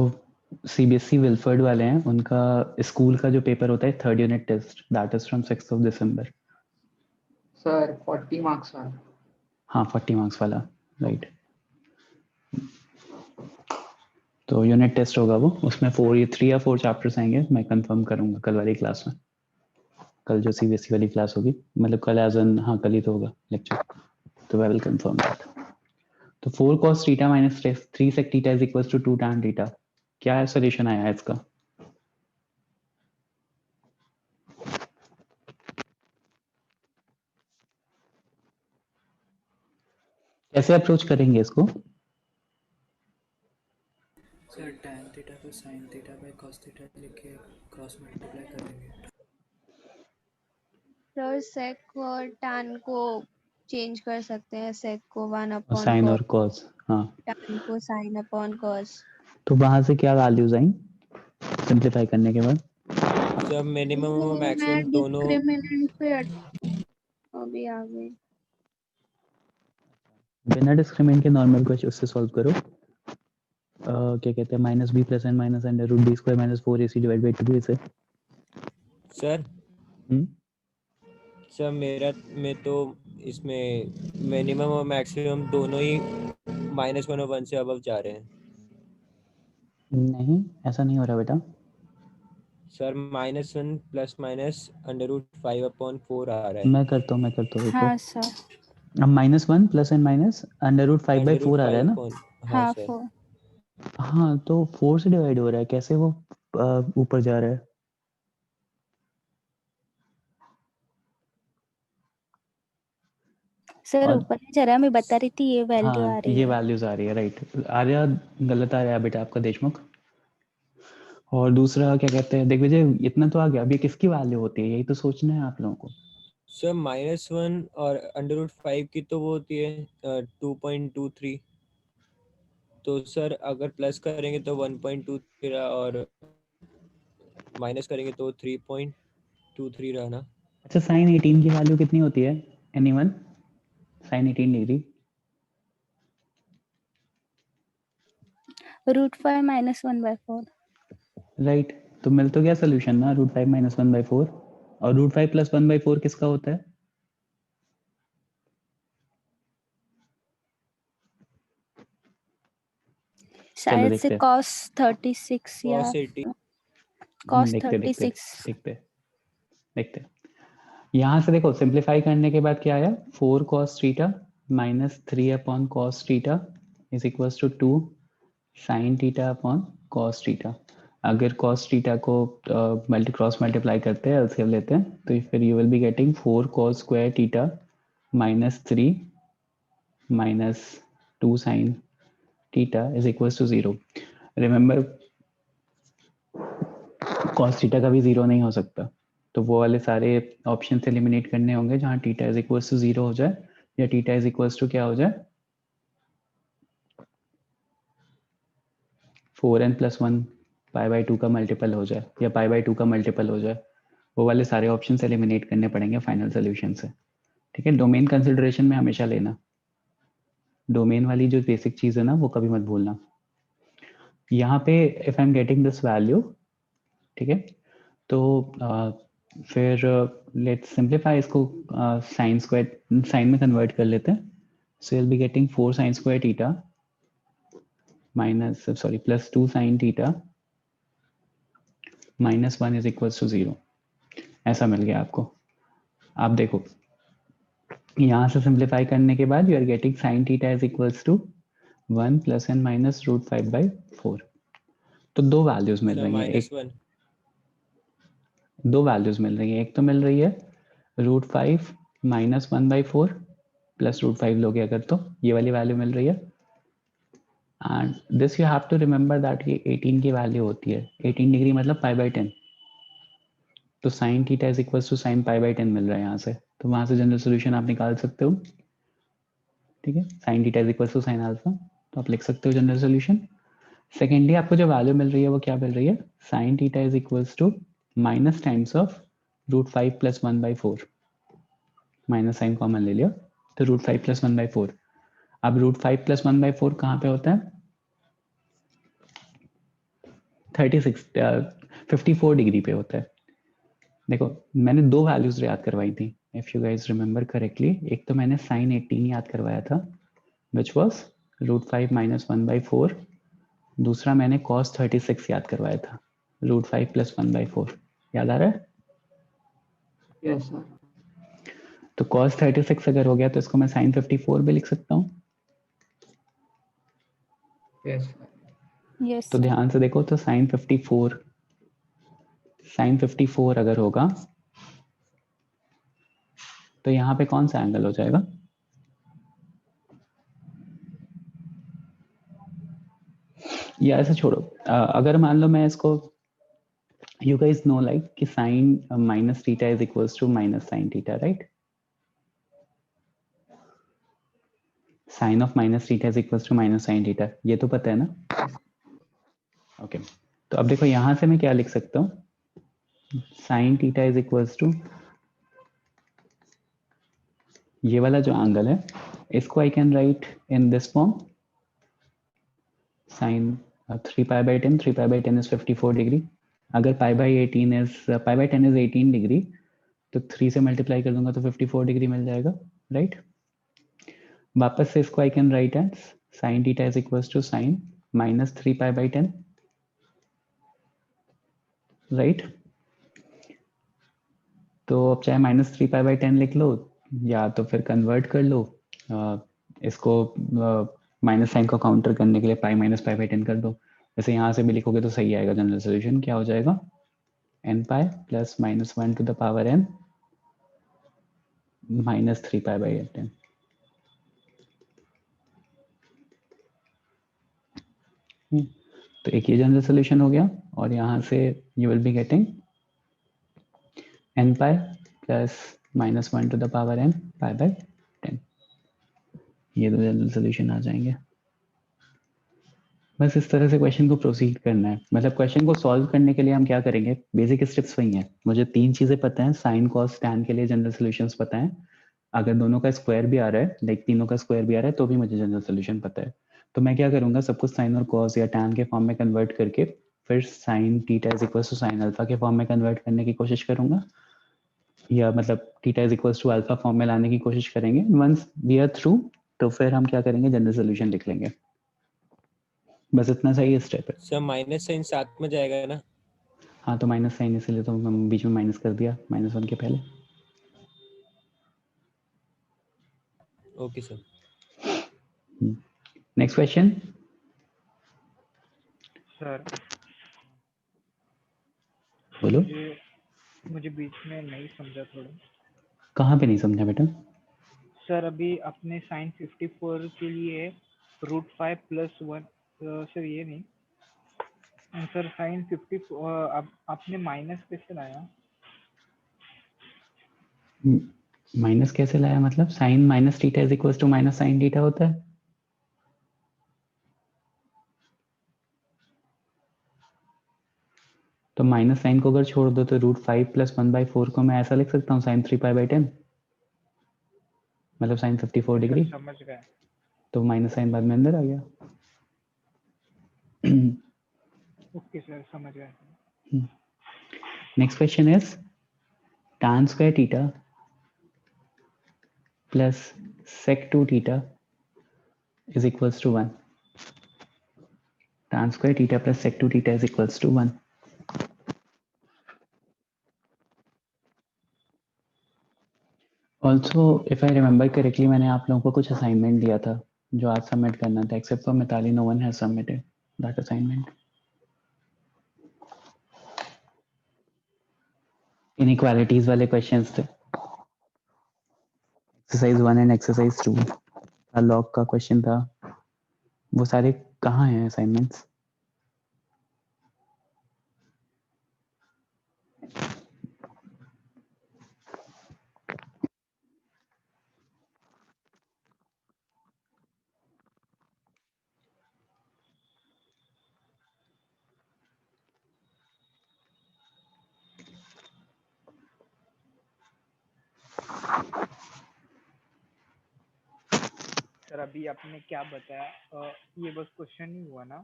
सीबीएसई विल्फर्ड वाले हैं उनका स्कूल का जो पेपर होता है 3rd unit test, that is from 6 December. Sir 40 marks वाला। हाँ, 40 मार्क्स वाला, राइट। तो यूनिट टेस्ट होगा वो, उसमें 3 या 4 चैप्टर्स आएंगे। मैं कंफर्म करूंगा कल वाली क्लास में, कल जो सीबीएसई वाली क्लास होगी, मतलब कल एज एन, हाँ कल ही तो होगा लेक्चर, तो आई विल कंफर्म दैट। तो 4 cos theta minus 3 sec theta is equal to 2 tan theta. क्या सोल्यूशन आया है इसका? कैसे अप्रोच करेंगे इसको? सर tan थीटा को sin theta by cos theta लिख के क्रॉस मल्टीप्लाई कर देंगे। सर sec और tan को चेंज कर सकते हैं, sec को 1 और अपॉन साइन cos, और cos, हाँ। tan को sin अपॉन cos। तो वहां से क्या वैल्यूज आई सिंप्लीफाई करने के बाद? सर मिनिमम और मैं मैक्सिमम दोनों डिस्क्रिमिनेंट पे अभी आ गई। बिना डिस्क्रिमिनेंट के नॉर्मल को उससे सॉल्व करो। क्या कहते हैं, minus b plus n minus under root b square minus 4ac divide by 2 इसे। सर सर मेरा में तो इसमें मिनिमम और मैक्सिमम दोनों ही -1 और 1 से अबव जा रहे हैं। नहीं, ऐसा नहीं हो रहा बेटा। सर -1 प्लस माइनस √5/4 आ रहा है। मैं करता हूँ रुको। हाँ सर। अब -1 plus n minus under root 5/4 आ रहा है ना? हाँ हाँ सर। 4। हाँ, तो 4 से डिवाइड हो रहा है, कैसे वो ऊपर जा रहा है? सर और ऊपर नहीं जा रहा, मैं बता रही थी ये वैल्यू आ हाँ, रही ये है। वैल्यूज आ रही है, राइट। आर्या गलत आ रहा है बेटा आपका, देशमुख। और दूसरा क्या कहते हैं, देख लीजिए इतना तो आ गया। अब ये किसकी वैल्यू होती है, यही तो सोचना है आप लोगों को। सर -1 और √5 की तो वो होती है 2.23। तो सर अगर प्लस करेंगे तो 1.23 और माइनस करेंगे तो 3.23 रहा ना। अच्छा, साइन 18 की वैल्यू कितनी होती है? एनीवन? Sine 18 degree √5 -1/4। राइट। तो मिल तो गया सोल्यूशन ना, √5 - 1/4। और √5 + 1/4 किसका होता है? शायद से देखते हैं। cos 36 या cos 80। cos देखते 36। देखते। यहाँ से देखो, सिंप्लीफाई करने के बाद क्या आया? 4 cos theta minus 3 cos theta is equal to 2 sin theta cos theta. अगर cos थीटा को क्रॉस मल्टीप्लाई करते हैं, एलसीएम लेते हैं, तो फिर you will be getting 4 cos square theta minus 3 minus 2 sin theta is equal to 0। Remember, cos theta का भी 0 नहीं हो सकता, तो वो वाले सारे ऑप्शन एलिमिनेट करने होंगे जहां थीटा इज इक्वल टू 0 हो जाए, या थीटा इज इक्वल टू क्या हो जाए, 4n + 1 π/2 का मल्टीपल हो जाए, या π/2 का मल्टीपल हो जाए। वो वाले सारे ऑप्शन एलिमिनेट करने पड़ेंगे फाइनल सोल्यूशन से। ठीक है, डोमेन कंसिडरेशन में हमेशा लेना। डोमेन वाली जो बेसिक चीज है ना, वो कभी मत भूलना। यहाँ पे if I am getting this value, ठीक है, तो फिर लेट्स सिंप्लीफाई इसको। साइन स्क्वायर साइन में कन्वर्ट कर लेते हैं। So you will be getting 4 sin square theta plus 2 sin theta -1 is equal to 0। ऐसा मिल गया आपको। आप देखो, यहाँ से सिंप्लीफाई करने के बाद you are getting sine theta is equals to 1 + n - √5/4। तो दो वैल्यूज मिल सर रही हैं। -1। दो वैल्यूज मिल रही है। एक तो मिल रही है √5 - 1/4 प्लस √5 लोगे अगर, तो ये वाली वैल्यू मिल रही है। And this you have to remember that ये 18 की वैल्यू होती है। 18 डिग्री मतलब π/10। तो sine theta is equal to sine π/10 मिल रहा है यहाँ से। तो वहां से जनरल सोल्यूशन आप निकाल सकते हो। ठीक है, sine theta is equal to sine alpha, तो आप लिख सकते हो जनरल सोल्यूशन। सेकेंडली आपको जो वैल्यू मिल रही है वो क्या मिल रही है? Sine theta is equals to minus times of √5 + 1/4। Minus sine common ले लिया, तो √5 + 1/4। अब √5 + 1/4 कहाँ पे होता है? 54 डिग्री पे होता है। देखो, मैंने दो वैल्यूज याद करवाई थी, if you guys remember correctly. एक तो मैंने साइन 18 याद करवाया था, विच वॉज √5 - 1/4। दूसरा मैंने cos 36 याद करवाया था, √5 + 1/4। याद आ रहा है? Yes sir. तो cos 36 अगर हो गया तो इसको मैं sin 54 भी लिख सकता हूँ। Yes, sir. Yes, तो sir. ध्यान से देखो तो साइन 54 अगर होगा तो यहाँ पे कौन सा एंगल हो जाएगा? या ऐसे छोड़ो, अगर मान लो मैं इसको, you guys know like कि sin minus theta is equals to minus sin theta, right? Sin of minus theta is equals to minus sin theta, ये तो पता है ना? ओके तो अब देखो यहाँ से मैं क्या लिख सकता हूँ, sin theta is equals to ये वाला जो एंगल है इसको I can right in this form, sin 3 pi by 10, 3 pi by 10 is 54 degree, अगर pi by 10 is 18 डिग्री तो 3 से मल्टीप्लाई कर दूंगा तो 54 डिग्री मिल जाएगा, राइट? वापस से इसको I can write as sin theta is equals to sin minus 3 pi by 10, right? तो अब चाहे माइनस 3 पाई बाई 10 लिख लो या तो फिर कन्वर्ट कर लो, इसको माइनस साइन को काउंटर करने के लिए पाई माइनस पाई बाई 10 कर दो, वैसे यहाँ से भी लिखोगे तो सही आएगा। जनरल सोल्यूशन क्या हो जाएगा, n pi plus minus 1 to the power n minus 3 pi by 10। तो एक ये जनरल सोल्यूशन हो गया और यहाँ से you will be getting n pi plus minus 1 to the power n pi by 10। ये दो जनरल सोल्यूशन आ जाएंगे। बस इस तरह से क्वेश्चन को प्रोसीड करना है। मतलब क्वेश्चन को सॉल्व करने के लिए हम क्या करेंगे, बेसिक स्टेप्स वही हैं। मुझे 3 चीजें पता हैं, साइन कॉस टैन के लिए जनरल सॉल्यूशंस पता है, अगर दोनों का स्क्वायर भी आ रहा है, लाइक तीनों का स्क्वायर भी आ रहा है तो भी मुझे जनरल सॉल्यूशन पता है। तो मैं क्या करूंगा, सब कुछ साइन और कॉस या टैन के फॉर्म में कन्वर्ट करके फिर sine theta is equal to sine alpha के फॉर्म में कन्वर्ट करने की कोशिश करूंगा, या मतलब theta is equal to alpha form में लाने की कोशिश करेंगे। वंस वी आर थ्रू तो फिर हम क्या करेंगे, जनरल सॉल्यूशन लिख लेंगे। बस इतना सा ही स्टेप है। सर माइनस साइन साथ में जाएगा ना? हाँ तो माइनस साइन इसलिए तो हम बीच में माइनस कर दिया माइनस 1 के पहले। Okay sir. Next question sir बोलो। मुझे बीच में नहीं समझा थोड़ा। कहाँ पे नहीं समझा बेटा? सर अभी अपने साइन 54 के लिए √5 प्लस 1, सर ये नहीं सर, साइन 54 आपने माइनस कैसे लाया? माइनस कैसे लाया, मतलब sine minus theta is equal to minus sine theta होता है। तो माइनस साइन को अगर छोड़ दो तो √5 प्लस 1/4 को मैं ऐसा लिख सकता हूँ साइन 3 पाई बाई 10, मतलब साइन 54 डिग्री। समझ गए। तो माइनस साइन बाद में अंदर आ गया। ओके सर, समझ गए। Next question is tan square theta plus sec 2 theta is equals to 1. Tan square theta plus sec 2 theta is equals to 1. Also, if I remember correctly, मैंने आप लोगों को कुछ असाइनमेंट दिया था जो आज सबमिट करना था, except for Mitali, no one has submitted that assignment. Inequalities वाले questions थे, exercise 1 and exercise 2, log का question था, वो सारे कहाँ हैं assignments? सर अभी आपने क्या बताया, ये बस क्वेश्चन ही हुआ ना?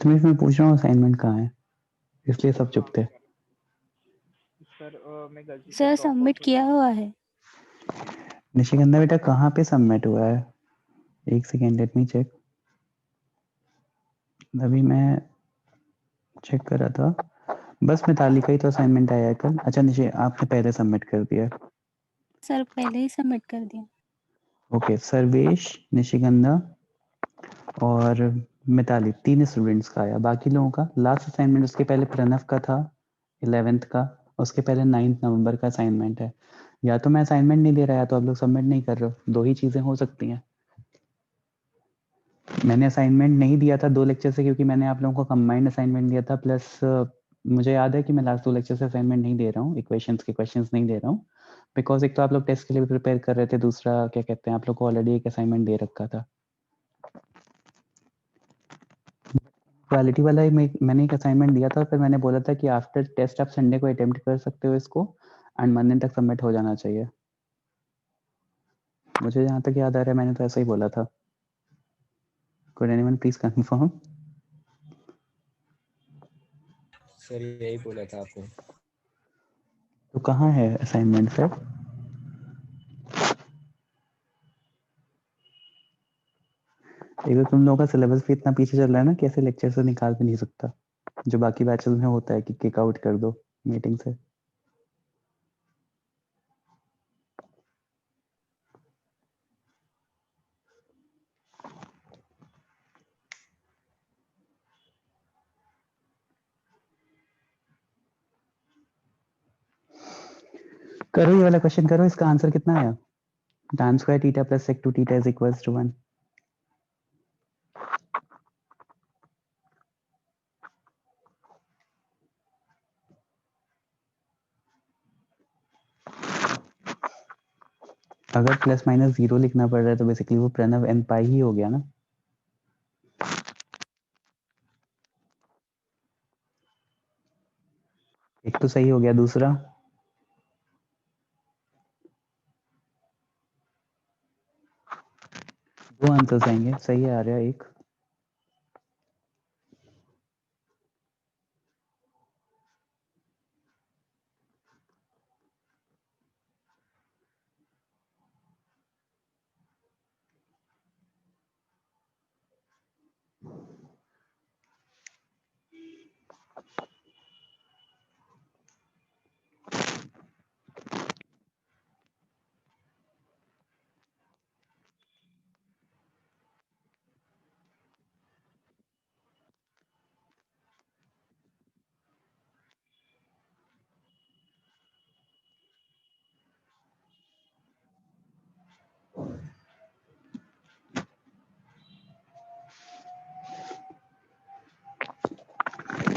तुम्हें मैं पूछ रहा हूँ असाइनमेंट कहाँ है, इसलिए सब चुप थे। सर मैं गलती से सर drop out सबमिट हो किया गया। हुआ है। निशिगंधा बेटा कहाँ पे सबमिट हुआ है? एक सेकेंड, लेट मी चेक। अभी मैं चेक कर रहा था, बस मिताली का ही तो असाइनमेंट आया है कल। अच्छा निशि, आपने पहले सबमिट कर दिया? सर पहले ही सबमिट कर दिया। ओके, सर्वेश, निशिगंधा, और मिताली 3 स्टूडेंट्स का आया। बाकी लोगों का लास्ट असाइनमेंट उसके पहले प्रणव का था 11th का, उसके पहले 9 नवंबर का असाइनमेंट है। या तो मैं असाइनमेंट नहीं दे रहा, या तो आप लोग सबमिट नहीं कर रहे हो, 2 ही चीज़ें हो सकती हैं। मैंने असाइनमेंट नहीं दिया था 2 लेक्चर से, क्योंकि मैंने आप लोगों को कंबाइंड असाइनमेंट दिया था, प्लस मुझे याद है कि मैं लास्ट 2 लेक्चर से असाइनमेंट नहीं दे रहा हूँ, इक्वेशंस के क्वेश्चंस नहीं दे रहा हूँ, बिकॉज एक तो आप लोग टेस्ट के लिए प्रिपेयर कर रहे थे, दूसरा क्या कहते हैं आप लोग को ऑलरेडी एक असाइनमेंट दे रखा था। क्वालिटी वाला ही मैंने एक असाइनमेंट दिया था, फिर मैंने बोला था कि आफ्टर टेस्ट आप संडे को अटेम्प्ट कर सकते हो इसको, एंड मंडे तक सबमिट हो जाना चाहिए। मुझे जहाँ तक याद आ रहा है मैंने तो ऐसा ही बोला था। Could anyone please confirm? Sir यही बोला था आपने। तो कहाँ है असाइनमेंट सर? एक तो तुम लोगों का सिलेबस भी इतना पीछे चल रहा है ना, कैसे लेक्चर से निकाल भी नहीं सकता, जो बाकी बैचेस में होता है कि किक आउट कर दो मीटिंग से। करो ये वाला क्वेश्चन करो, इसका आंसर कितना आया? tan square theta plus sec 2 theta is equals to 1। अगर प्लस माइनस 0 लिखना पड़ रहा है तो बेसिकली वो प्रणव n पाई ही हो गया ना। एक तो सही हो गया, दूसरा दो आंसर्स आएंगे, सही आ रहा है एक।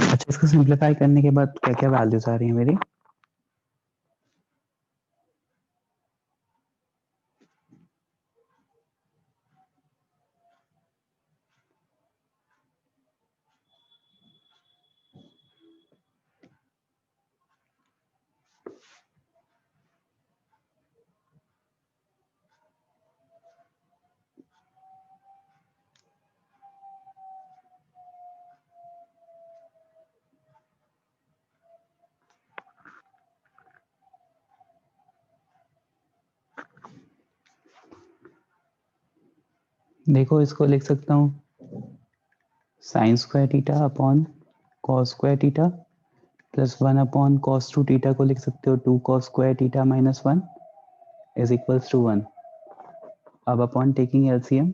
अच्छा, इसको सिंप्लीफाई करने के बाद क्या क्या वैल्यूज आ रही है मेरी? देखो इसको लिख सकता हूँ sine square theta upon cos square theta plus 1 upon cos 2 theta को लिख सकते हो 2 cos square theta minus 1 is equals to 1। अब अपॉन टेकिंग एलसीएम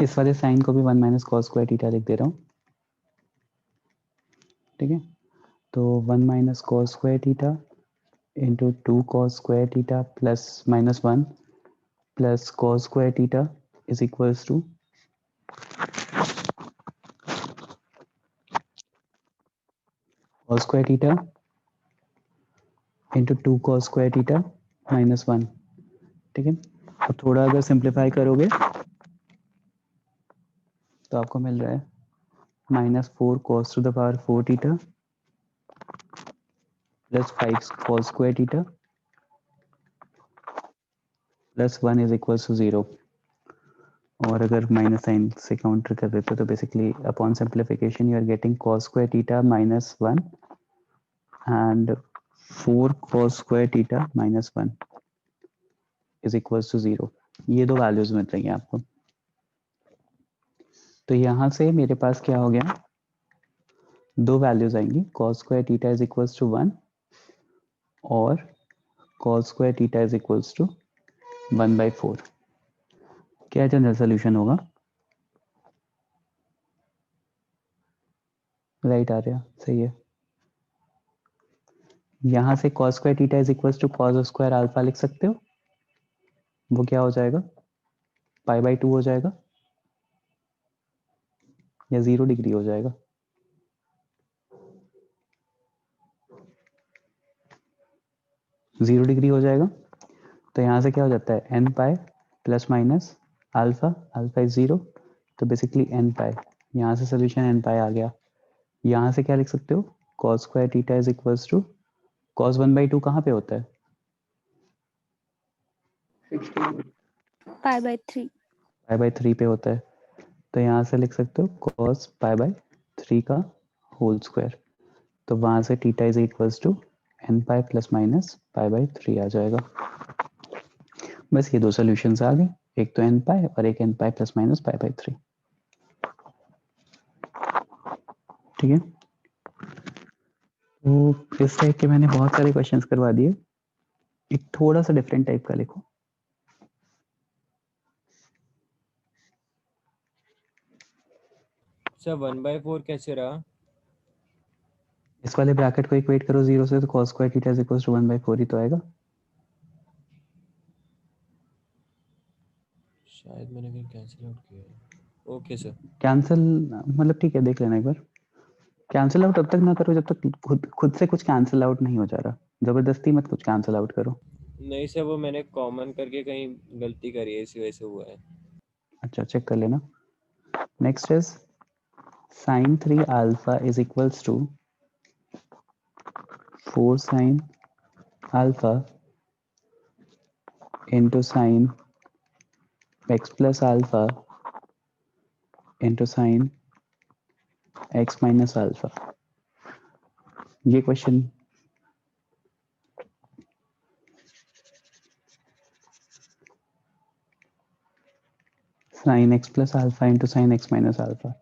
इस वाले साइन को भी 1 माइनस कॉस स्क्वायर थीटा लिख दे रहा हूँ, ठीक है। तो 1 minus cos square theta into 2 cos square theta plus minus 1 plus cos square theta is equals to cos square theta into 2 cos square theta minus 1, ठीक है। अब थोड़ा अगर सिंप्लीफाई करोगे तो आपको मिल रहा है -4 cos to the power 4 theta plus 5 cos square theta plus 1 is equal to 0। और अगर माइनस साइन से काउंटर कर देते तो basically upon simplification you are getting cos square theta minus 1 and 4 cos square theta minus 1 is equal to 0। ये दो values मिल रही हैं आपको। तो यहाँ से मेरे पास क्या हो गया, दो वैल्यूज आएंगी, cos square theta is equals to 1 और cos square theta is equals to 1/4 क्या जनरल सोल्यूशन होगा? राइट आ रहा सही है। यहां से cos square theta is equal to cos square alpha लिख सकते हो। वो क्या हो जाएगा? π/2 हो जाएगा या 0 डिग्री हो जाएगा? जीरो डिग्री हो जाएगा। तो यहाँ से क्या हो जाता है n pi plus minus alpha, alpha is 0, तो बेसिकली n पाई, यहाँ से सोल्यूशन n पाई आ गया। यहाँ से क्या लिख सकते हो? cos square theta is equals to cos 1/2 कहाँ पे होता है? 16. π/3 π/3 पे होता है, तो यहाँ से लिख सकते हो cos π/3 का होल स्क्वायर, तो वहां से theta is equals to n pi plus minus π/3 आ जाएगा। बस ये दो सॉल्यूशंस आ गए, एक तो n पाई और एक n पाई प्लस माइनस π/3। ठीक है, तो इस टाइप के मैंने बहुत सारे क्वेश्चंस करवा दिए। एक थोड़ा सा डिफरेंट टाइप का लिखो। सर 1/4 कैसे रहा? इस वाले ब्रैकेट को इक्वेट करो 0 से, तो cos square theta is equals to 1/4 ही तो आएगा। शायद मैंने कहीं कैंसिल आउट किया है। Okay sir. कैंसिल मतलब ठीक है, देख लेना एक बार। कैंसिल आउट तब तक ना करो जब तक खुद से कुछ कैंसिल आउट नहीं हो जा रहा। जबरदस्ती मत कुछ कैंसिल आउट करो। नहीं सर, वो मैंने कॉमन करके कहीं गलती करी है, इसी वजह से हुआ है। अच्छा, चेक कर लेना। नेक्स्ट इज sin 3 अल्फा इज इक्वल्स टू 4 sin अल्फा into sin x plus alpha into sin x minus alpha। ये question sin x plus alpha into sin x minus alpha।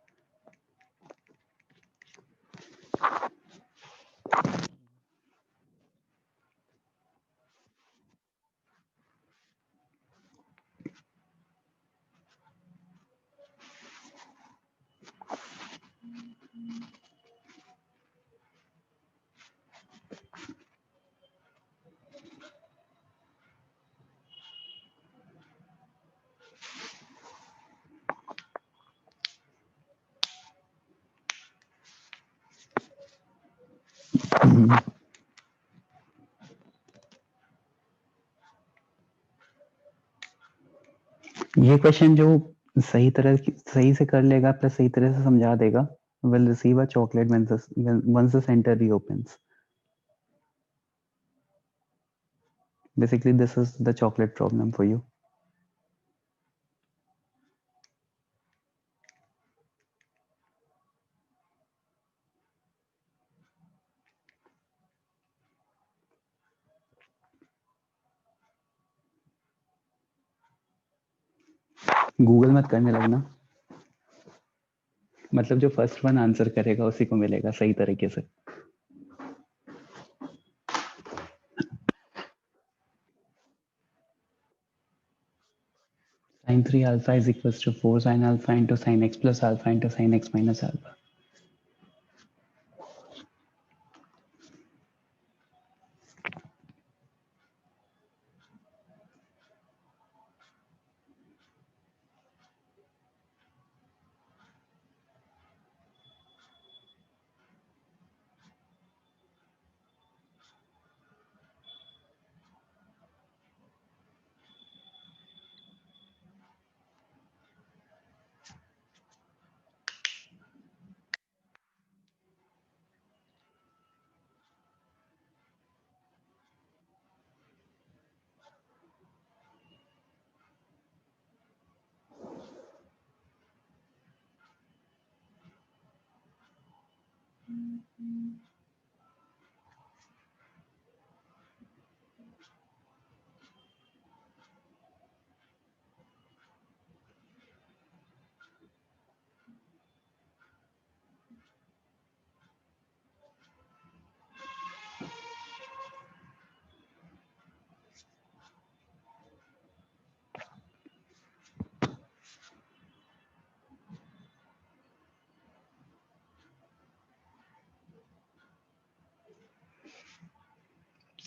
ये क्वेश्चन जो सही से कर लेगा प्लस सही तरह से समझा देगा will receive a chocolate once the center reopens। Basically this is the chocolate problem for you। Google मत करने लगना, मतलब जो फर्स्ट वन आंसर करेगा उसी को मिलेगा सही तरीके से। sin 3 alpha is equals to 4 sin alpha into sin x plus alpha into sin x minus alpha।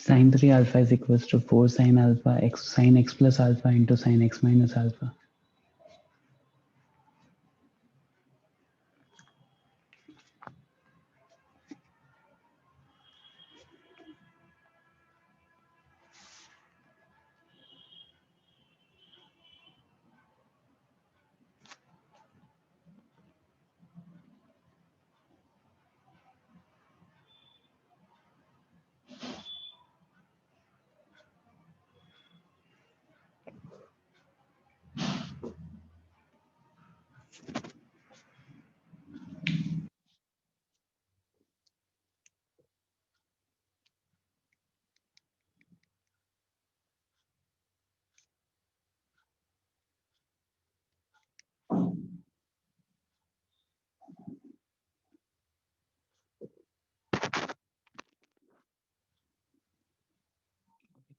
sin 3 alpha is equals to 4 sin alpha x sin x plus alpha into sin x minus alpha.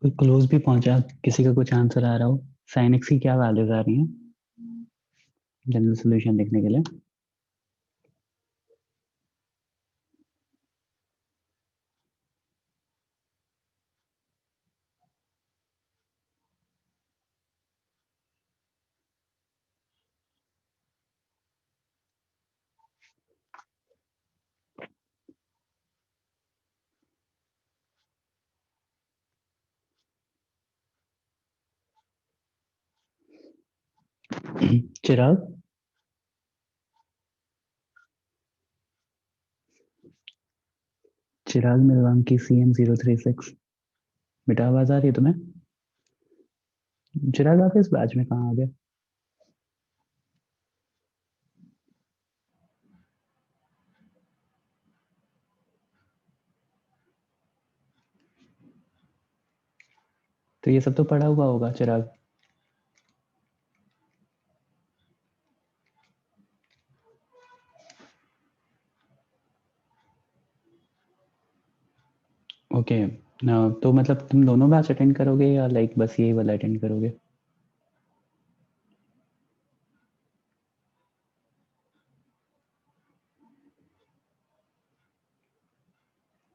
कोई close भी पहुंचा, किसी का कुछ answer आ रहा हो? sin x की क्या वैल्यूज आ रही हैं जनरल सॉल्यूशन लिखने के लिए? चिराग, चिराग मिलवांकी CM036, बेटा आवाज आ रही है तुम्हें? चिराग आप इस बैच में कहाँ आ गए? तो ये सब तो पढ़ा हुआ होगा चिराग। ओके, तो मतलब तुम दोनों बैच अटेंड करोगे या लाइक बस यही वाला अटेंड करोगे?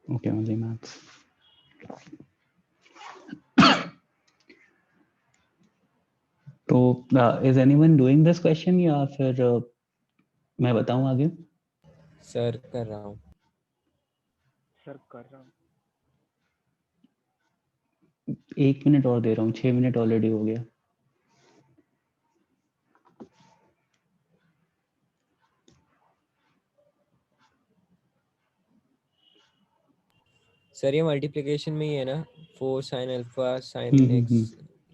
Okay, only maths. तो is anyone doing this question या फिर मैं बताऊं आगे? सर कर रहा हूँ। सर कर रहा हूँ। 1 मिनट और दे रहा हूँ, 6 मिनट ऑलरेडी हो गया। सर ये मल्टीप्लिकेशन में ही है ना, 4 sin अल्फा sin x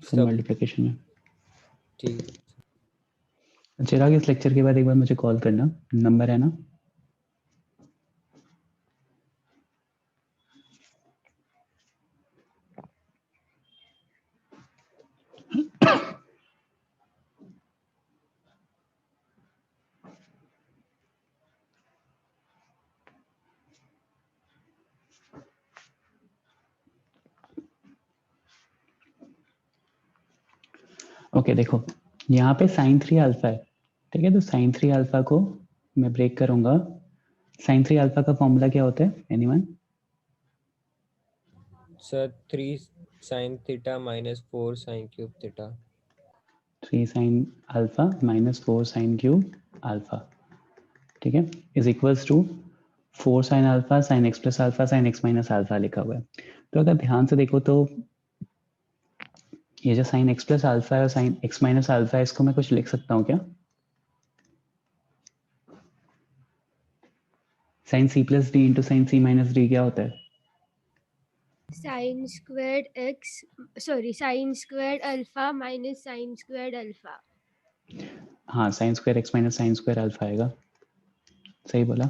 सब मल्टीप्लिकेशन में। ठीक है। चिराग इस लेक्चर के बाद एक बार मुझे कॉल करना, नंबर है ना? ओके देखो, यहाँ पे sin 3 अल्फा है, ठीक है? तो sin 3 अल्फा को मैं ब्रेक करूंगा। sin 3 अल्फा का फॉर्मूला क्या होता है, anyone? Sir 3 sin theta minus 4 sin cube theta. 3 sin alpha minus 4 sin cube alpha, ठीक है, is equals to 4 sin alpha sin x plus alpha sin x minus alpha लिखा हुआ है। तो अगर ध्यान से देखो तो ये जो sin x प्लस अल्फा है और sin x माइनस अल्फा है, इसको मैं कुछ लिख सकता हूँ क्या? sin c plus D into sin c minus D क्या होता है? sin squared x, sorry, sin squared alpha minus sin squared alpha. हाँ, sin square x minus sin square alpha आएगा, सही बोला,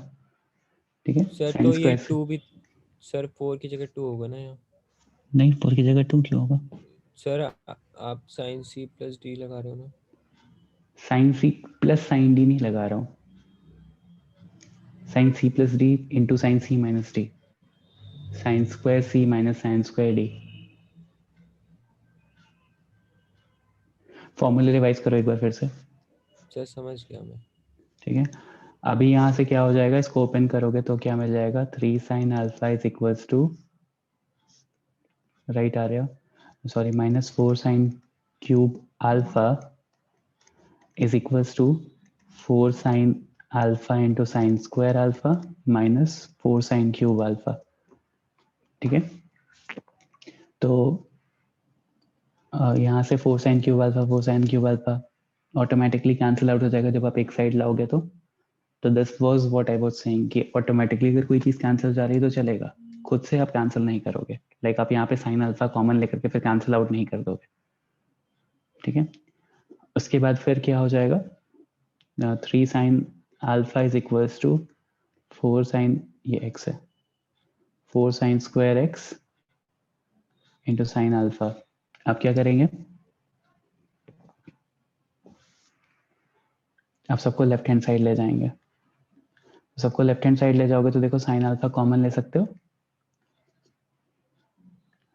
ठीक है? सर sin तो ये स्क्वायर 2 भी, सर 4 की जगह 2 होगा ना यहाँ? नहीं, 4 की जगह 2 क्यों होगा? सर आप sin c प्लस डी लगा रहे हो ना? sin c plus sin d नहीं लगा रहा हूँ, sin c plus d into sin c minus d, sin square c minus sin square d। Formula revise करो एक बार फिर से। सर समझ गया मैं। ठीक है, अभी यहाँ से क्या हो जाएगा, इसको ओपन करोगे तो क्या मिल जाएगा, 3 sin alpha is equals to right आ रहा, sorry, -4 sin cube alpha is equals to 4 sin alpha into sin square alpha minus 4 sin cube alpha। ठीक है, तो यहाँ से 4 sin cube alpha 4 sin cube alpha automatically cancel out हो जाएगा जब आप एक साइड लाओगे तो this was what I was saying कि ऑटोमेटिकली अगर कोई चीज कैंसिल जा रही है तो चलेगा, खुद से आप कैंसिल नहीं करोगे। लाइक आप यहाँ पे साइन अल्फा कॉमन लेकर के फिर कैंसिल आउट नहीं कर दोगे। ठीक है, उसके बाद फिर क्या हो जाएगा, 3 sin alpha is equals to 4 sin, ये x है, 4 sin square x into sine alpha. आप क्या करेंगे, आप सबको लेफ्ट हैंड साइड ले जाएंगे। सबको लेफ्ट हैंड साइड ले जाओगे तो देखो साइन अल्फा कॉमन ले सकते हो,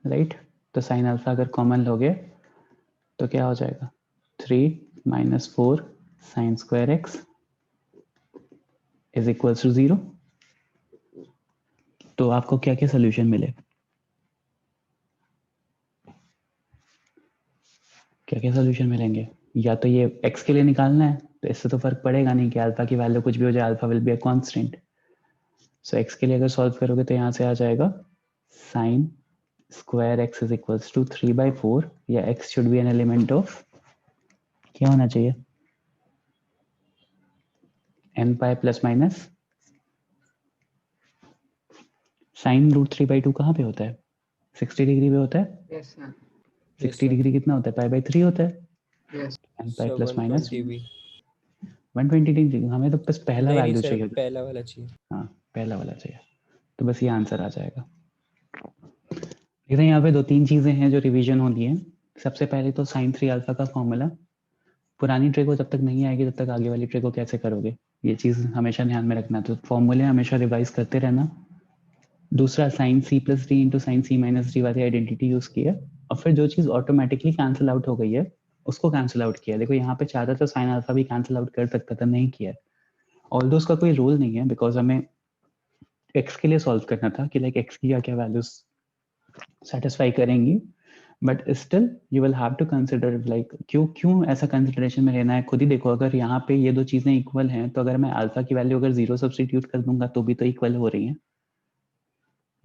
राइट। तो साइन अल्फा अगर कॉमन लोगे तो क्या हो जाएगा, 3 - 4 sin square x is equals to 0। तो आपको क्या क्या सोल्यूशन मिले, क्या क्या सोल्यूशन मिलेंगे, या तो ये x के लिए निकालना है तो इससे तो फर्क पड़ेगा नहीं कि अल्फा की वैल्यू कुछ भी हो जाए, alpha will be a constant. So x के लिए अगर सॉल्व करोगे तो यहाँ से आ जाएगा sin square x is equals to 3/4, या x should be an element of, क्या होना चाहिए, n pi plus minus sine √3/2 कहाँ पे होता है, 60 डिग्री पे होता है। Yes, sir. 60 डिग्री कितना होता है, π/3 होता है, Yes. n पाई So प्लस माइनस 120 भी 120 डिग्री। हमें तो बस पहला नहीं वैल्यू सर, चाहिए, पहला वाला चाहिए। हाँ पहला वाला चाहिए, तो बस ये आंसर आ जाएगा। देखते हैं यहाँ पे 2-3 चीजें हैं जो रिवीजन होती हैं। सबसे पहले तो sin 3 अल्फा का फॉर्मूला, पुरानी ट्रिक को जब तक नहीं आएगी तब तक आगे वाली ट्रिक को कैसे करोगे, ये चीज हमेशा ध्यान में रखना, तो फॉर्मूले हमेशा रिवाइज करते रहना। दूसरा sin c plus D into sine सी माइनस डी वाली आइडेंटिटी यूज किया, और फिर जो चीज ऑटोमेटिकली कैंसिल आउट हो गई है उसको कैंसिल आउट किया। देखो यहाँ पे चाहता तो साइन अल्फा भी कैंसिल आउट कर सकता था, नहीं किया, ऑल्दो उसका कोई रोल नहीं है, बिकॉज हमें x के लिए सॉल्व करना था कि लाइक x की क्या क्या वैल्यूज सेटिस्फाई करेंगी, but still you will have to consider like क्यों ऐसा कंसिडरेशन में लेना है, खुद ही देखो। अगर यहाँ पे ये दो चीजें इक्वल हैं तो अगर मैं अल्फा की वैल्यू अगर 0 सब्सटीट्यूट कर दूंगा तो भी तो इक्वल हो रही है,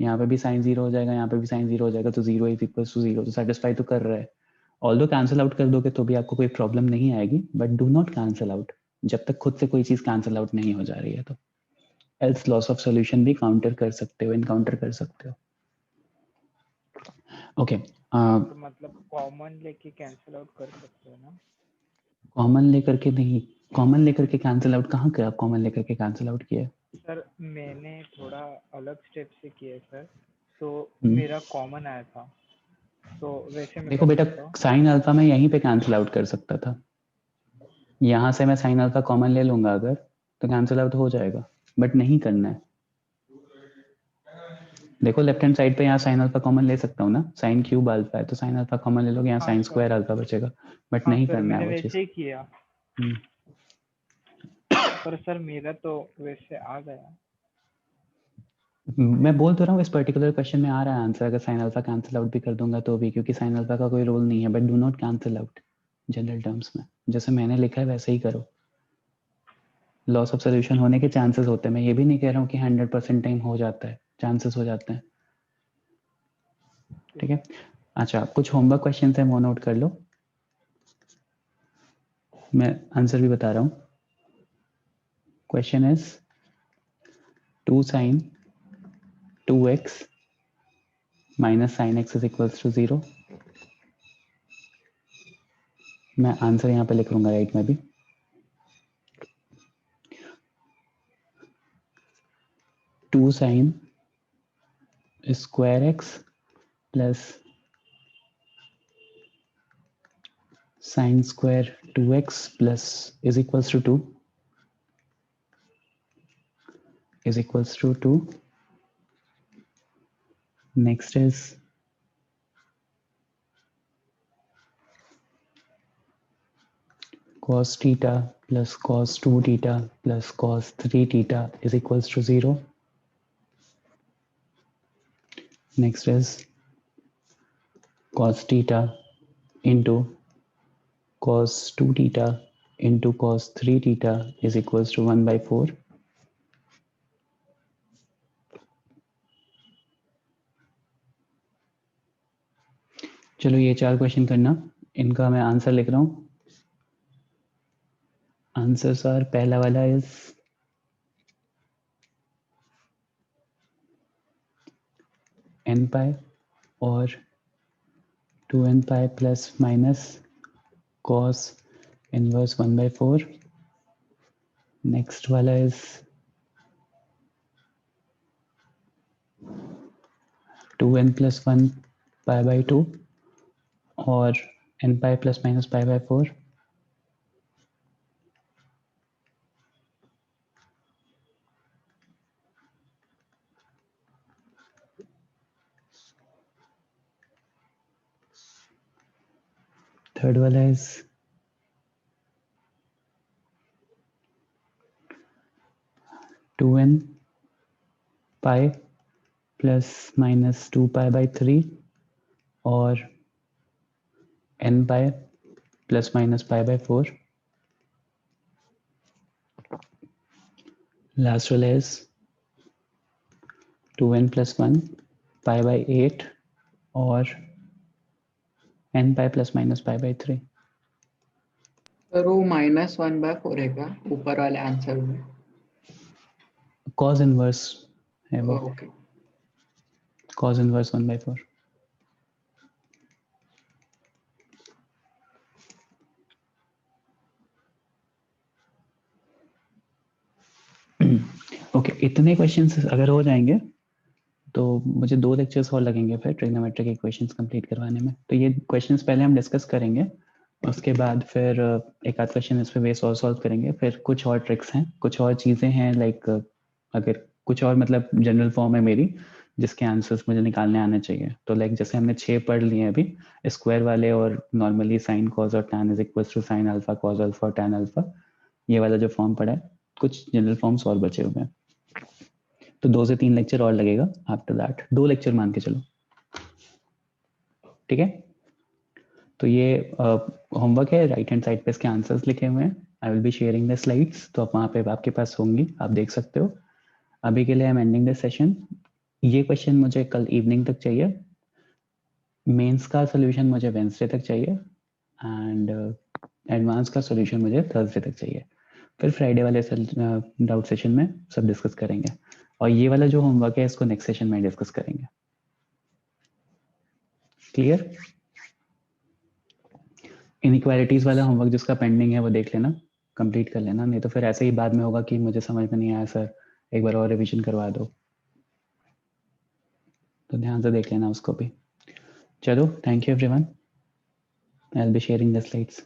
यहाँ पे भी साइन 0 हो जाएगा, यहाँ पे भी साइन 0 हो जाएगा, तो 0 इज इक्वल टू 0 तो सेटिस्फाई तो कर रहा है। ऑल्दो कैंसिल आउट कर दोगे तो भी आपको कोई प्रॉब्लम नहीं आएगी, but do not cancel out जब तक खुद से कोई चीज कैंसिल आउट नहीं हो जा रही है, तो एल्स लॉस ऑफ सोल्यूशन भी काउंटर कर सकते हो, इनकाउंटर कर सकते हो। ओके, तो मतलब कॉमन लेके कैंसिल आउट कर सकते हो ना। कॉमन लेकर के नहीं, कॉमन लेकर के कैंसिल आउट कहाँ किया, कॉमन लेकर के कैंसिल आउट किया सर मैंने थोड़ा अलग स्टेप से किया है सर, तो हम्म। मेरा कॉमन आया था, तो वैसे मैं देखो कर बेटा, सकता हूँ। साइन अल्फा मैं यहीं पे कैंसिल आउट कर सकता था, यहाँ से मैं साइन अल्फा कॉमन ले लूंगा अगर तो कैंसिल आउट हो जाएगा, बट नहीं करना है। देखो लेफ्ट हैंड साइड पे यहाँ साइन अल्फा कॉमन ले सकता हूँ ना, साइन क्यूब अल्फा है तो साइन अल्फा कॉमन ले लोगे, यहाँ हाँ साइन सर। स्क्वायर अल्फा बचेगा, बट हाँ नहीं सर, करना है मैंने वो वैसे चीज। ही किया, पर सर मेरा तो वैसे आ गया। मैं बोल तो रहा हूँ इस पर्टिकुलर क्वेश्चन में आ रहा है आंसर, अगर साइन अल्फा कैंसिल आउट भी कर दूंगा तो भी, क्योंकि साइन अल्फा का कोई रोल नहीं है, but do not cancel out general terms में, जैसे मैंने लिखा है वैसे ही करो। लॉस ऑफ सोल्यूशन होने के चांसेस होते हैं, मैं ये भी नहीं कह रहा हूँ कि 100% टाइम हो जाता है, चांसेस हो जाते हैं। ठीक है, अच्छा कुछ होमवर्क क्वेश्चन है वो नोट कर लो, मैं आंसर भी बता रहा हूँ। क्वेश्चन इज 2 sin 2x माइनस sine x is equals to 0। मैं आंसर यहाँ पे लिख लूंगा राइट में भी। 2 sin square x plus sine square 2x plus is equals to 2 is equals to 2. Next is cos theta plus cos 2 theta plus cos 3 theta is equals to 0. Next is cos theta into cos 2 theta into cos 3 theta is equals to 1/4. चलो ये 4 question करना, इनका मैं answer लिख रहा हूँ. Answers are, पहला वाला इज n pi और 2n pi plus minus cos inverse 1/4. Next वाला इज 2n plus 1 pi/2 और n pi plus minus pi/4. Third वाला is 2n pi plus minus 2 pi/3 और n pi plus minus pi/4. Last वाला is 2n plus 1 pi/8 और n pi plus minus pi/3. Sir वो -1/4 है क्या ऊपर वाले आंसर में? cos इनवर्स है वो, ओके. cos inverse 1/4. ओके, इतने क्वेश्चंस अगर हो जाएंगे तो मुझे 2 लेक्चर्स और लगेंगे फिर ट्रिग्नोमेट्रिक इक्वेशंस कंप्लीट करवाने में. तो ये क्वेश्चंस पहले हम डिस्कस करेंगे, उसके बाद फिर एक आध क्वेश्चन इस पे बेस और सॉल्व करेंगे. फिर कुछ और ट्रिक्स हैं, कुछ और चीज़ें हैं, लाइक अगर कुछ और मतलब जनरल फॉर्म है मेरी जिसके आंसर्स मुझे निकालने आने चाहिए. तो लाइक जैसे हमने 6 पढ़ लिए अभी स्क्वायर वाले और नॉर्मली साइन कॉस और tan is equal to sine alpha cos alpha और टैन अल्फा, ये वाला जो फॉर्म पढ़ा है, कुछ जनरल फॉर्म्स और बचे हुए हैं. तो 2 से 3 लेक्चर और लगेगा. आफ्टर दैट 2 लेक्चर मान के चलो, ठीक है. तो ये होमवर्क है, राइट हैंड साइड पे इसके आंसर्स लिखे हुए हैं. I will be sharing the slides, तो आप वहाँ पे आपके पास होंगी, आप देख सकते हो. अभी के लिए I am ending this session. ये क्वेश्चन मुझे कल इवनिंग तक चाहिए. मेंस का सॉल्यूशन मुझे वेंसडे तक चाहिए एंड एडवांस का सॉल्यूशन मुझे थर्सडे तक चाहिए. फिर फ्राइडे वाले डाउट सेशन में सब डिस्कस करेंगे, और ये वाला जो होमवर्क है इसको नेक्स्ट सेशन में डिस्कस करेंगे. क्लियर? इनइक्वालिटीज वाला होमवर्क जिसका पेंडिंग है वो देख लेना, कंप्लीट कर लेना, नहीं तो फिर ऐसे ही बाद में होगा कि मुझे समझ में नहीं आया सर, एक बार और रिवीजन करवा दो. तो ध्यान से देख लेना उसको भी. चलो, thank you everyone. I will be sharing the slides.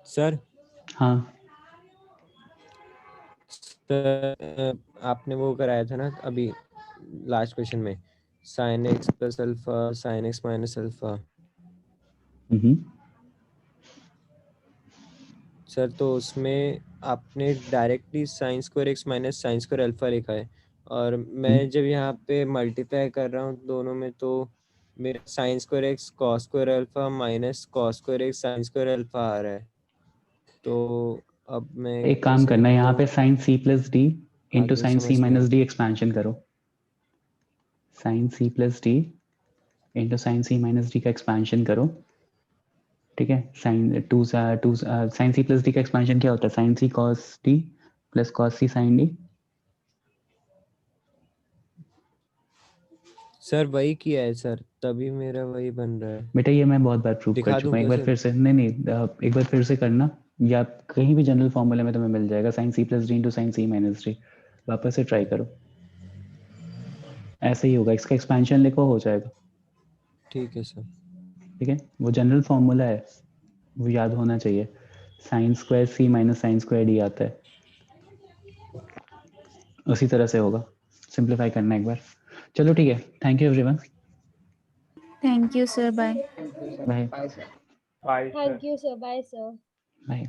Sir हाँ, आपने वो कराया था ना अभी लास्ट क्वेश्चन में, sin x plus alpha sin x minus alpha. Sir तो उसमें आपने directly sign square x minus sign square alpha लिखा है, और मैं जब यहाँ पे मल्टीप्लाई कर रहा हूँ दोनों में तो मेरा sine square x cos square alpha minus cos square x sine square alpha आ रहा है. तो अब मैं एक काम करना, यहाँ पे sine C plus D into आगे साइन समझ सी नहीं माइनस आया. डी एक्सपेंशन करो. Sine C plus D into sine सी माइनस डी का एक्सपेंशन करो, ठीक है. साइन सी प्लस डी का एक्सपेंशन क्या होता है? Sine C cos D plus cos C sine D. Sir वही किया है सर, तभी मेरा वही बन रहा है. बेटा ये मैं बहुत बार प्रूव दिखा कर चुका दूं हूँ, एक क्या बार सर? फिर से नहीं, एक बार फिर से करना, या कहीं भी जनरल फॉर्मूले में तुम्हें मिल जाएगा. Sine C plus D into sine सी माइनस डी, वापस से ट्राई करो. ऐसे ही होगा, इसका एक्सपेंशन लिखो, हो जाएगा. ठीक है सर. ठीक है, वो जनरल फॉर्मूला है, वो याद होना चाहिए. साइन स्क्वायर सी माइनस साइन स्क्वायर डी आता है, उसी तरह से होगा. सिंप्लीफाई करना एक बार. चलो ठीक है, thank you everyone. Thank you, sir. Bye. Thank you, sir. Bye Bye, sir. Bye, sir. Thank you, sir. Bye, sir. Bye.